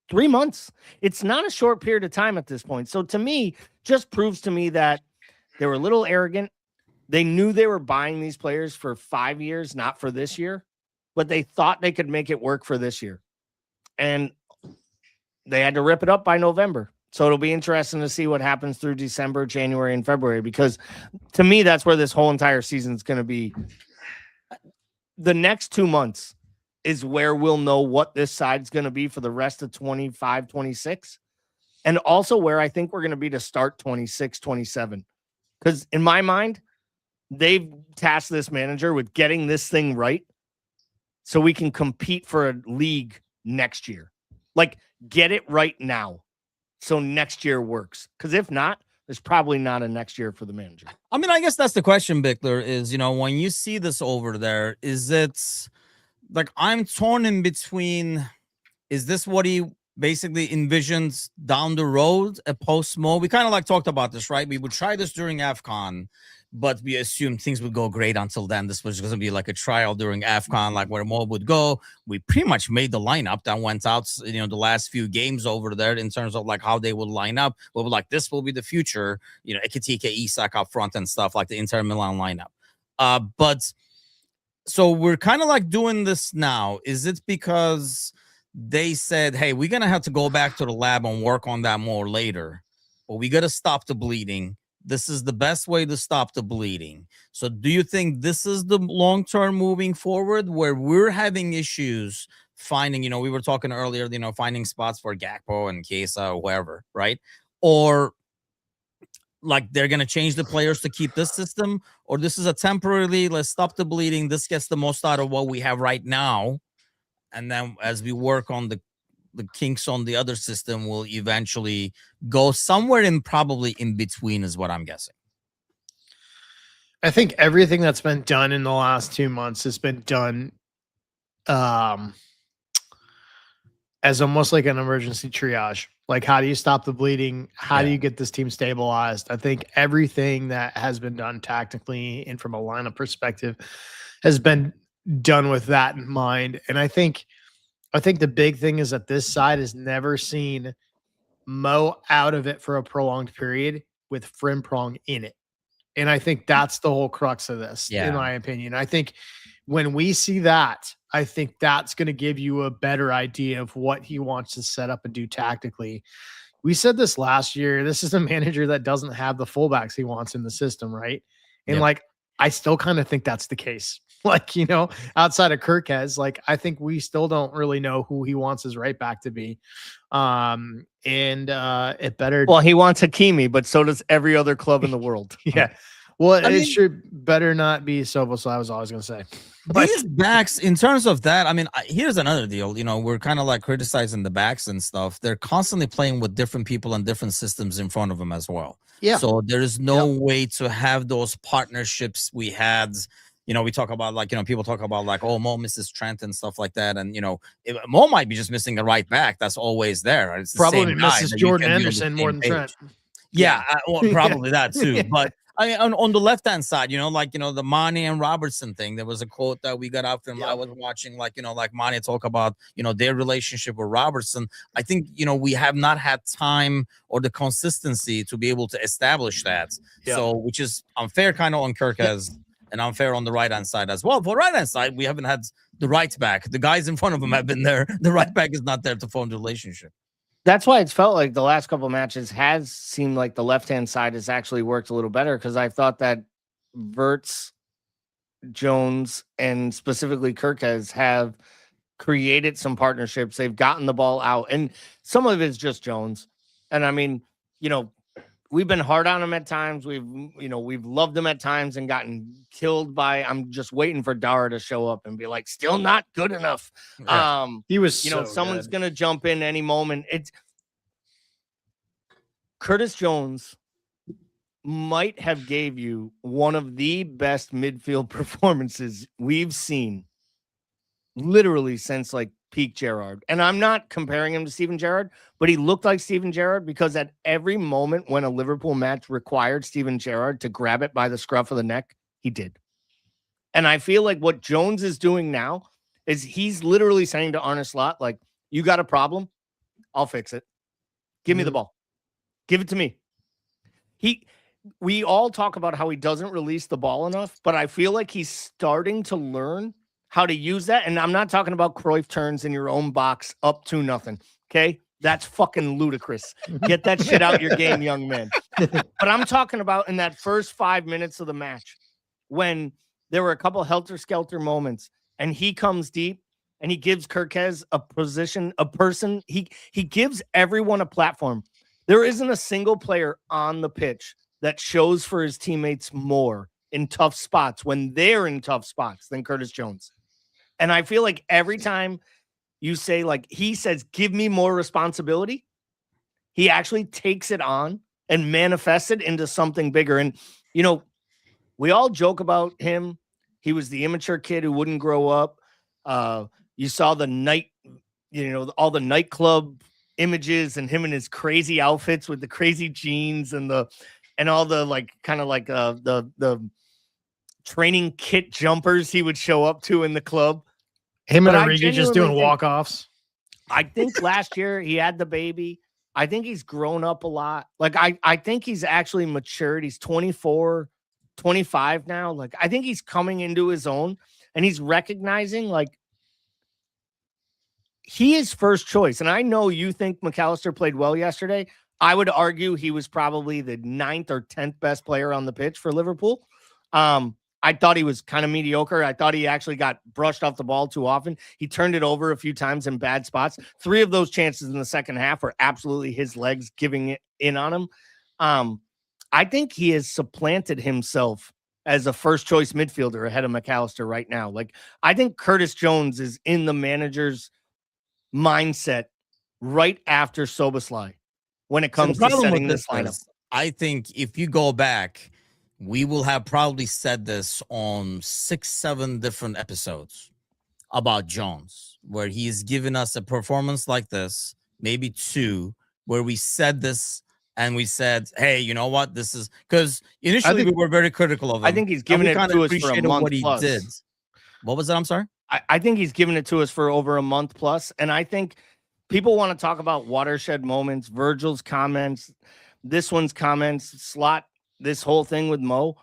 3 months. It's not a short period of time at this point. So to me, just proves to me that they were a little arrogant. They knew they were buying these players for 5 years, not for this year, but they thought they could make it work for this year. And they had to rip it up by November. So it'll be interesting to see what happens through December, January, and February, because to me, that's where this whole entire season is going to be. The next 2 months is where we'll know what this side's going to be for the rest of 25, 26. And also where I think we're going to be to start 26, 27. Because in my mind, they've tasked this manager with getting this thing right so we can compete for a league next year. Like, get it right now so next year works. Because if not, there's probably not a next year for the manager. I mean, I guess that's the question, Bickler, is, you know, when you see this over there, is it like I'm torn in between, is this what he basically envisions down the road, a post-Mo? We kind of like talked about this, right? We would try this during AFCON, but we assumed things would go great until then. This was going to be like a trial during AFCON, like where Mo would go. We pretty much made the lineup that went out, you know, the last few games over there in terms of like how they would line up. We were like, this will be the future, you know, Ekitike, Isak up front and stuff like the Inter Milan lineup. But so we're kind of like doing this now. Is it because they said, hey, we're going to have to go back to the lab and work on that more later, but we got to stop the bleeding? This is the best way to stop the bleeding. So do you think this is the long-term moving forward where we're having issues finding, you know, we were talking earlier, you know, finding spots for Gakpo and Chiesa or whoever, right? Or like they're going to change the players to keep this system, or this is a temporarily, let's stop the bleeding. This gets the most out of what we have right now. And then as we work on the kinks on the other system, will eventually go somewhere in probably in between is what I'm guessing. I think everything that's been done in the last 2 months has been done as almost like an emergency triage. Like, how do you stop the bleeding? How do you get this team stabilized? I think everything that has been done tactically and from a lineup perspective has been done with that in mind. And I think the big thing is that this side has never seen Mo out of it for a prolonged period with Frimpong in it. And I think that's the whole crux of this, in my opinion. I think when we see that, I think that's going to give you a better idea of what he wants to set up and do tactically. We said this last year. This is a manager that doesn't have the fullbacks he wants in the system, right? And like, I still kind of think that's the case. Like, outside of Kirkez, like, I think we still don't really know who he wants his right back to be. It better. Well, he wants Hakimi, but so does every other club in the world. Yeah. Well, it should better not be Soboslai, I was always going to say. But these backs, in terms of that, I mean, here's another deal. We're kind of like criticizing the backs and stuff. They're constantly playing with different people and different systems in front of them as well. Yeah. So there is no way to have those partnerships we had. We talk about people talk about oh, Mo misses Trent and stuff like that. And, Mo might be just missing a right back. That's always there. It's the probably same guy misses that you Jordan can be on the Anderson more same than page. Trent. Yeah, well, probably that too. But I mean, on the left hand side, the Mane and Robertson thing. There was a quote that we got out from. I was watching, like Mane talk about, their relationship with Robertson. I think we have not had time or the consistency to be able to establish that. So, which is unfair, kind of on Kirkez, and unfair on the right hand side as well. For right hand side, we haven't had the right back. The guys in front of him have been there. The right back is not there to form the relationship. That's why it's felt like the last couple of matches has seemed like the left-hand side has actually worked a little better, because I thought that Verts, Jones, and specifically Kirkez have created some partnerships. They've gotten the ball out, and some of it's just Jones. And I mean, we've been hard on him at times. We've loved him at times and gotten killed by. I'm just waiting for Dara to show up and be like, still not good enough. Yeah. He was, someone's gonna jump in any moment. It's Curtis Jones might have gave you one of the best midfield performances we've seen, literally since like peak Gerrard. And I'm not comparing him to Steven Gerrard, but he looked like Steven Gerrard, because at every moment when a Liverpool match required Steven Gerrard to grab it by the scruff of the neck, he did. And I feel like what Jones is doing now is he's literally saying to Arne Slot, like, you got a problem? I'll fix it. Give me the ball. Give it to me. We all talk about how he doesn't release the ball enough, but I feel like he's starting to learn how to use that. And I'm not talking about Cruyff turns in your own box up to nothing. Okay. That's fucking ludicrous. Get that shit out your game, young man. But I'm talking about in that first 5 minutes of the match, when there were a couple helter-skelter moments and he comes deep and he gives Kirkez a person. He gives everyone a platform. There isn't a single player on the pitch that shows for his teammates more in tough spots when they're in tough spots than Curtis Jones. And I feel like every time you say, like, he says, give me more responsibility, he actually takes it on and manifests it into something bigger. And, we all joke about him. He was the immature kid who wouldn't grow up. You saw all the nightclub images and him in his crazy outfits with the crazy jeans and all the the training kit jumpers he would show up to in the club. Him and Origi just doing walk-offs. I think last year he had the baby. I think he's grown up a lot. Like, I think he's actually matured. He's 24, 25 now. Like, I think he's coming into his own, and he's recognizing, like, he is first choice. And I know you think McAllister played well yesterday. I would argue he was probably the 9th or 10th best player on the pitch for Liverpool. I thought he was kind of mediocre. I thought he actually got brushed off the ball too often. He turned it over a few times in bad spots. 3 of those chances in the second half were absolutely his legs giving it in on him. I think he has supplanted himself as a first choice midfielder ahead of McAllister right now. Like, I think Curtis Jones is in the manager's mindset right after Soboslai when it comes to setting this lineup. I think if you go back, we will have probably said this on 6-7 different episodes about Jones, where he's given us a performance like this, maybe 2, where we said this and we said, hey, you know what? This is because initially we were very critical of him. I think he's given it to us for a month what he plus. did. What was that? I'm sorry? I think he's given it to us for over a month plus. And I think people want to talk about watershed moments, Virgil's comments, this one's comments, Slot, this whole thing with Mo.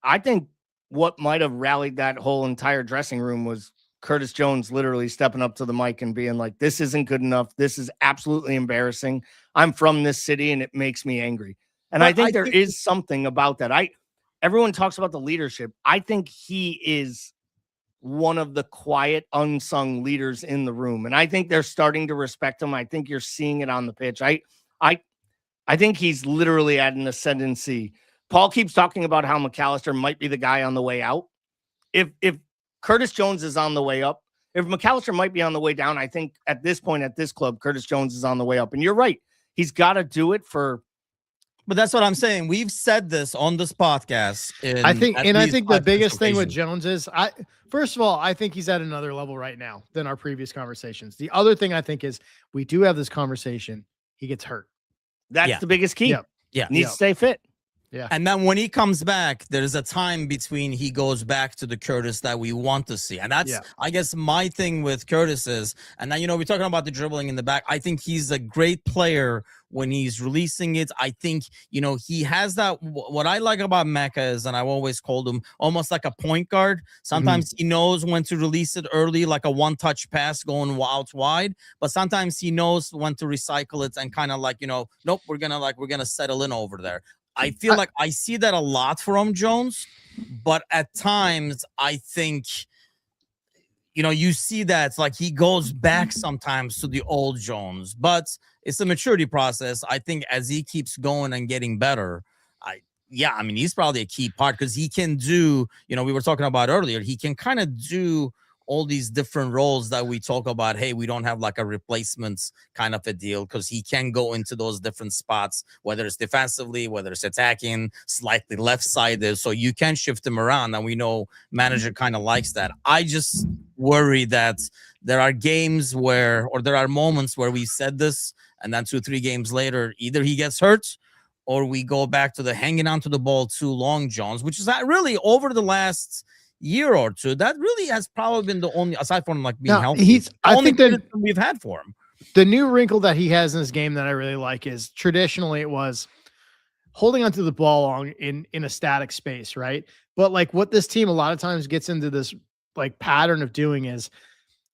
I think what might have rallied that whole entire dressing room was Curtis Jones literally stepping up to the mic and being like, this isn't good enough. This is absolutely embarrassing. I'm from this city and it makes me angry. And but I think there is something about that. Everyone talks about the leadership. I think he is one of the quiet, unsung leaders in the room. And I think they're starting to respect him. I think you're seeing it on the pitch. I think he's literally at an ascendancy. Paul keeps talking about how McAllister might be the guy on the way out. If Curtis Jones is on the way up, if McAllister might be on the way down, I think at this point at this club, Curtis Jones is on the way up. And you're right. He's got to do it for. But that's what I'm saying. We've said this on this podcast. I think the biggest thing with Jones is, first of all, I think he's at another level right now than our previous conversations. The other thing I think is we do have this conversation. He gets hurt. That's the biggest key. Yeah. Needs to stay fit. Yeah. And then when he comes back, there's a time between he goes back to the Curtis that we want to see. And that's, I guess, my thing with Curtis is, and then, we're talking about the dribbling in the back. I think he's a great player when he's releasing it. I think, he has that. What I like about Mecca is, and I've always called him almost like a point guard. Sometimes he knows when to release it early, like a one-touch pass going out wide. But sometimes he knows when to recycle it and kind of like, nope, we're gonna settle in over there. I feel like I see that a lot from Jones, but at times I think, you see that it's like he goes back sometimes to the old Jones, but it's a maturity process. I think as he keeps going and getting better, he's probably a key part because he can do, we were talking about earlier, he can kind of do all these different roles that we talk about. Hey, we don't have like a replacements kind of a deal because he can go into those different spots, whether it's defensively, whether it's attacking, slightly left-sided. So you can shift him around, and we know manager kind of likes that. I just worry that there are games where, or there are moments where we said this, and then 2-3 games later, either he gets hurt or we go back to the hanging onto the ball too long Jones, which is not really over the last year or two. That really has probably been the only, aside from like being healthy, I think that we've had for him. The new wrinkle that he has in his game that I really like is traditionally it was holding onto the ball long in a static space, right? But like what this team a lot of times gets into this like pattern of doing is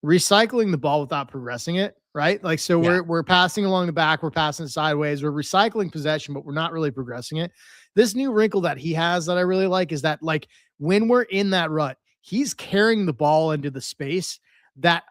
recycling the ball without progressing it, right? Like, so we're passing along the back, we're passing sideways, we're recycling possession, but we're not really progressing it. This new wrinkle that he has that I really like is that like when we're in that rut, he's carrying the ball into the space that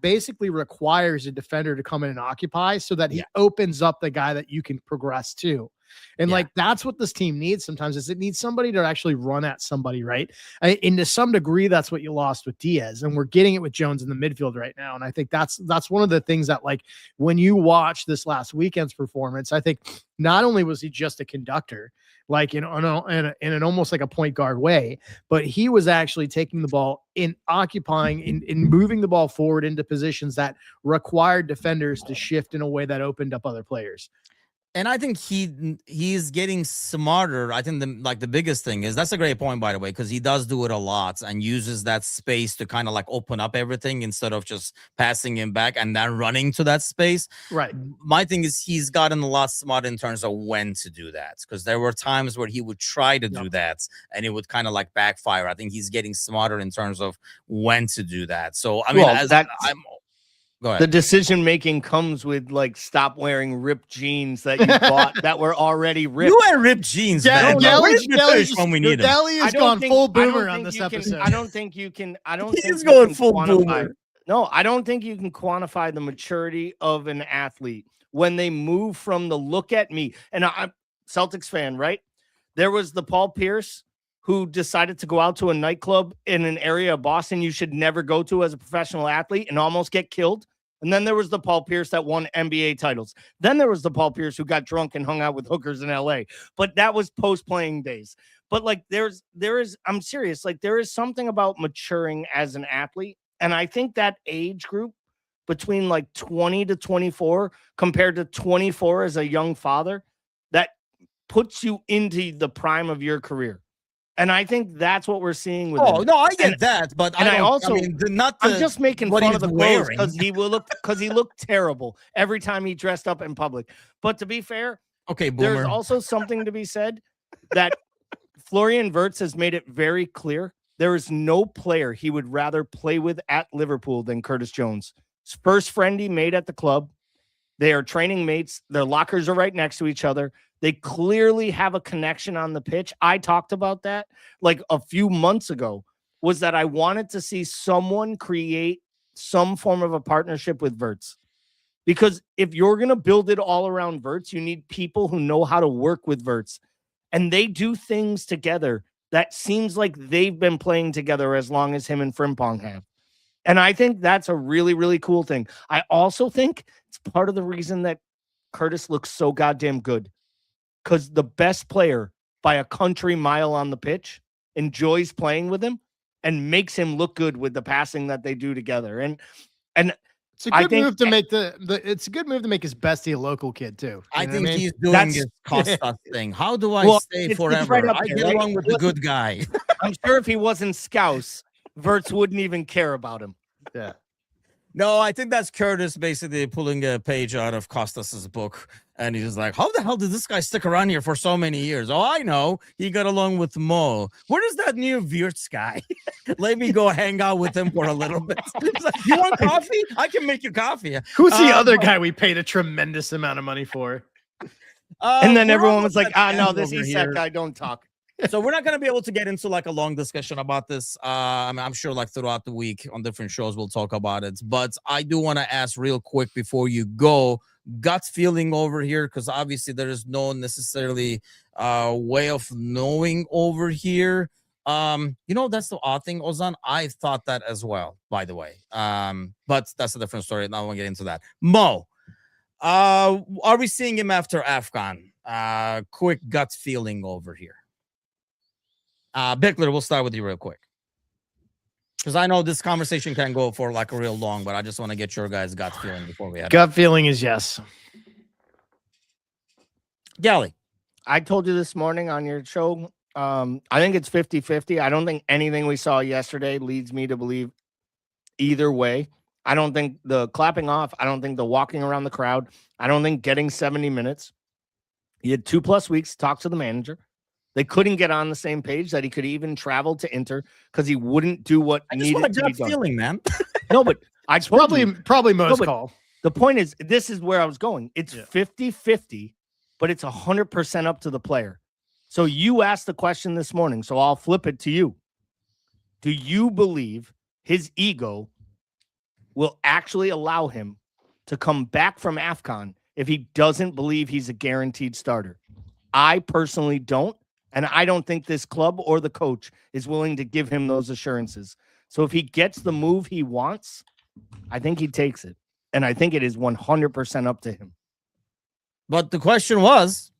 basically requires a defender to come in and occupy so that he opens up the guy that you can progress to. And like, that's what this team needs sometimes is it needs somebody to actually run at somebody, right? And to some degree, that's what you lost with Diaz. And we're getting it with Jones in the midfield right now. And I think that's one of the things that like, when you watch this last weekend's performance, I think not only was he just a conductor, like in an almost like a point guard way, but he was actually taking the ball in occupying in moving the ball forward into positions that required defenders to shift in a way that opened up other players. And I think he's getting smarter. I think the biggest thing is, that's a great point, by the way, because he does do it a lot and uses that space to kind of like open up everything instead of just passing him back and then running to that space. Right. My thing is he's gotten a lot smarter in terms of when to do that, because there were times where he would try to do that and it would kind of like backfire. I think he's getting smarter in terms of when to do that. So I mean, go ahead. The decision making comes with like stop wearing ripped jeans that you bought that were already ripped. You wear ripped jeans, man. Where's your fish when we need him? Deli has gone full boomer on this episode. I don't think you can. He's going full boomer. No, I don't think you can quantify the maturity of an athlete when they move from the look at me. And I'm Celtics fan, right? There was the Paul Pierce who decided to go out to a nightclub in an area of Boston you should never go to as a professional athlete and almost get killed. And then there was the Paul Pierce that won NBA titles. Then there was the Paul Pierce who got drunk and hung out with hookers in LA. But that was post-playing days. But like there is, I'm serious, like there is something about maturing as an athlete. And I think that age group between like 20 to 24 compared to 24 as a young father, that puts you into the prime of your career. And I think that's what we're seeing with him. No, I get that, but I'm just making fun of the clothes because he looked terrible every time he dressed up in public. But to be fair, there's also something to be said that Florian Wirtz has made it very clear there is no player he would rather play with at Liverpool than Curtis Jones. His first friend he made at the club. They are training mates. Their lockers are right next to each other. They clearly have a connection on the pitch. I talked about that like a few months ago was that I wanted to see someone create some form of a partnership with Wirtz. Because if you're going to build it all around Wirtz, you need people who know how to work with Wirtz. And they do things together that seems like they've been playing together as long as him and Frimpong have. And I think that's a really, really cool thing. I also think it's part of the reason that Curtis looks so goddamn good. Because the best player by a country mile on the pitch enjoys playing with him and makes him look good with the passing that they do together. And it's a good move to make it's a good move to make his bestie a local kid too. I think he's doing his Costa thing. How do I stay forever? Right I get along with the good guy. I'm sure if he wasn't Scouse, Wirtz wouldn't even care about him. Yeah. No, I think that's Curtis basically pulling a page out of Costas's book. And he's just like, how the hell did this guy stick around here for so many years? Oh, I know. He got along with Mo. Where is that new Wirtz guy? Let me go hang out with him for a little bit. Like, you want coffee? I can make you coffee. Who's the other guy we paid a tremendous amount of money for? And then everyone was like, no, this ESAC guy, don't talk. So we're not going to be able to get into like a long discussion about this. I'm sure like throughout the week on different shows, we'll talk about it. But I do want to ask real quick before you go, gut feeling over here, because obviously there is no necessarily way of knowing over here. That's the odd thing, Ozan. I thought that as well, by the way. But that's a different story. I don't want to get into that. Mo, are we seeing him after AFCON? Quick gut feeling over here. Bickler, we'll start with you real quick. Because I know this conversation can go for like real long, but I just want to get your guys' gut feeling before we head. Gut feeling is yes. Gally. I told you this morning on your show, I think it's 50-50. I don't think anything we saw yesterday leads me to believe either way. I don't think the clapping off, I don't think the walking around the crowd, I don't think getting 70 minutes. He had 2+ weeks to talk to the manager. They couldn't get on the same page that he could even travel to Inter because he wouldn't do what needed to be done. I just want a gut feeling, man. No, but I probably most call. The point is, this is where I was going. It's 50-50, but it's 100% up to the player. So you asked the question this morning, so I'll flip it to you. Do you believe his ego will actually allow him to come back from AFCON if he doesn't believe he's a guaranteed starter? I personally don't. And I don't think this club or the coach is willing to give him those assurances. So if he gets the move he wants, I think he takes it. And I think it is 100% up to him. But the question was,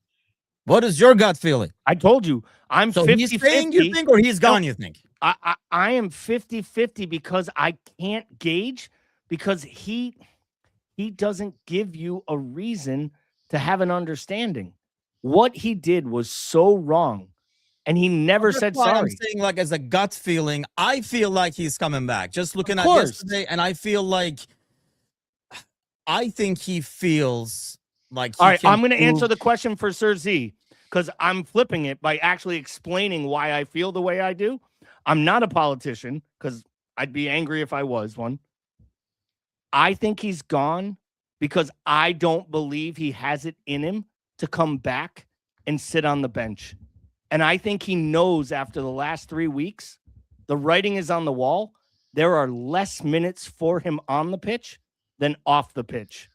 what is your gut feeling? I told you, I'm 50-50. He's saying you think, or he's gone, you think? I am 50-50 because I can't gauge, because he doesn't give you a reason to have an understanding. What he did was so wrong, and he never said sorry. I'm saying, like, as a gut feeling, I feel like he's coming back. Just looking at yesterday, and I feel like I think he feels like. All right, I'm going to answer the question for Sir Z, because I'm flipping it by actually explaining why I feel the way I do. I'm not a politician, because I'd be angry if I was one. I think he's gone because I don't believe he has it in him to come back and sit on the bench. And I think he knows after the last 3 weeks, the writing is on the wall. There are less minutes for him on the pitch than off the pitch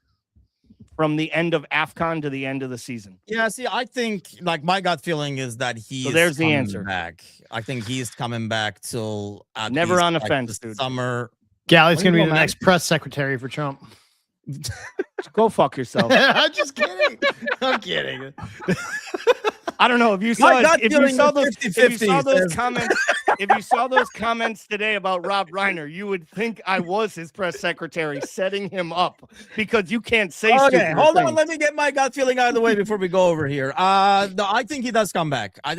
from the end of AFCON to the end of the season. Yeah, see, I think, like, my gut feeling is that there's the answer. Back. I think he's coming back till never on the fence, dude. Summer. Gally's going to be the next press secretary for Trump. Go fuck yourself. I'm just kidding. I'm kidding. I don't know if you saw those comments. If you saw those comments today about Rob Reiner, you would think I was his press secretary setting him up, because you can't say. Okay, hold on. Let me get my gut feeling out of the way before we go over here. No, I think he does come back. I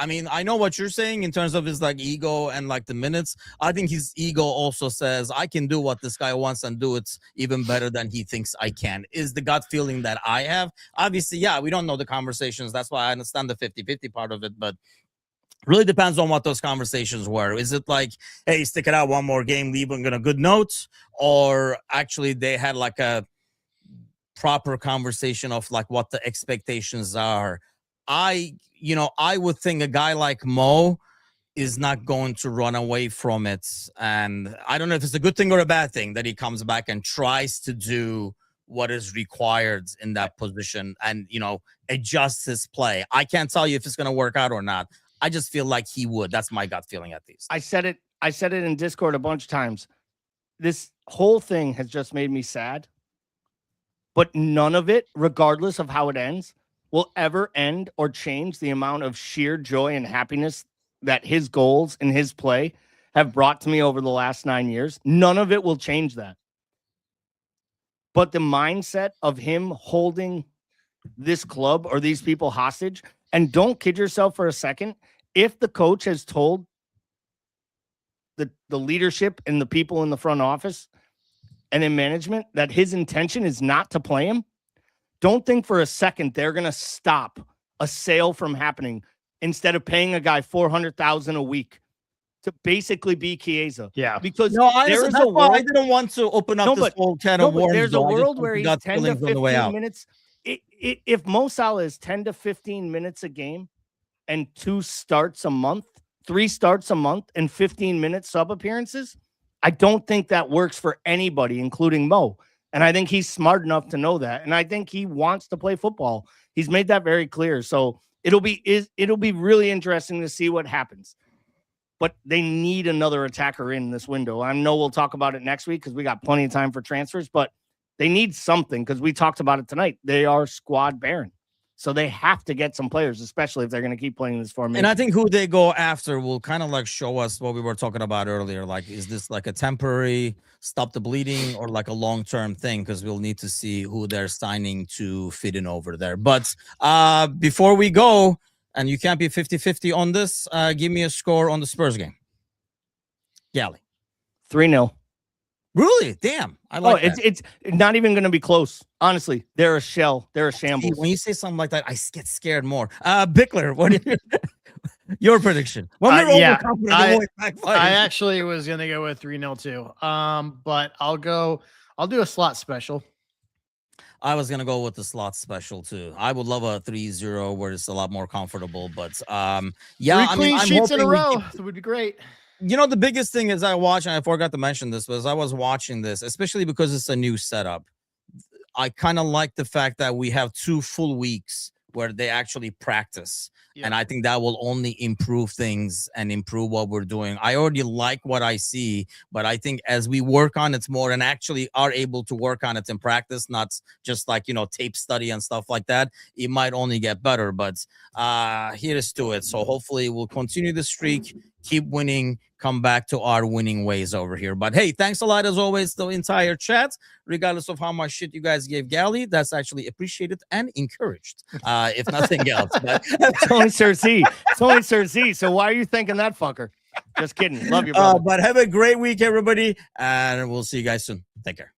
mean, I know what you're saying in terms of his like ego and like the minutes. I think his ego also says I can do what this guy wants and do it even better than he thinks I can. Is the gut feeling that I have? Obviously, yeah, we don't know the conversations. That's why I understand the 50-50 part of it, but really depends on what those conversations were. Is it like, hey, stick it out one more game, leave on a good note, or actually they had like a proper conversation of like what the expectations are? I would think a guy like Mo, is not going to run away from it. And I don't know if it's a good thing or a bad thing that he comes back and tries to do what is required in that position and, adjust his play. I can't tell you if it's going to work out or not. I just feel like he would. That's my gut feeling, at least. I said it in Discord a bunch of times. This whole thing has just made me sad. But none of it, regardless of how it ends, will ever end or change the amount of sheer joy and happiness that his goals and his play have brought to me over the last 9 years. None of it will change that. But the mindset of him holding this club or these people hostage, and don't kid yourself for a second, if the coach has told the leadership and the people in the front office and in management that his intention is not to play him, don't think for a second they're going to stop a sale from happening instead of paying a guy $400,000 a week to basically be Chiesa. Yeah. Because there is a world. I didn't want to open up this whole can of worms. There's a world where he's 10 to 15 minutes. If Mo Salah is 10 to 15 minutes a game and 3 starts a month, and 15 minute sub appearances, I don't think that works for anybody, including Mo. And I think he's smart enough to know that. And I think he wants to play football. He's made that very clear. So it'll be really interesting to see what happens. But they need another attacker in this window. I know we'll talk about it next week because we got plenty of time for transfers, but they need something because we talked about it tonight. They are squad barren. So they have to get some players, especially if they're going to keep playing this formation. And I think who they go after will kind of like show us what we were talking about earlier. Like, is this like a temporary stop the bleeding or like a long-term thing? Because we'll need to see who they're signing to fit in over there. But before we go, and you can't be 50-50 on this, give me a score on the Spurs game. Gally. 3-0. Really? Damn. I like that. It's not even going to be close. Honestly, they're a shell. They're a shambles. When you say something like that, I get scared more. Bickler, what is your prediction? When I actually was going to go with 3-0 too. But I'll do a slot special. I was going to go with the slot special too. I would love a 3-0 where it's a lot more comfortable, but yeah, 3 clean sheets in a row. That would be great. The biggest thing is and I forgot to mention this, was I was watching this, especially because it's a new setup. I kind of like the fact that we have 2 full weeks where they actually practice. Yeah. And I think that will only improve things and improve what we're doing. I already like what I see, but I think as we work on it more and actually are able to work on it in practice, not just like, tape study and stuff like that, it might only get better. But here's to it. So hopefully we'll continue the streak, keep winning, come back to our winning ways over here. But hey, thanks a lot as always, the entire chat, regardless of how much shit you guys gave Gally. That's actually appreciated and encouraged, if nothing else. But it's only Sir Z. It's only Sir Z. So why are you thinking that fucker? Just kidding. Love you, brother. But have a great week, everybody, and we'll see you guys soon. Take care.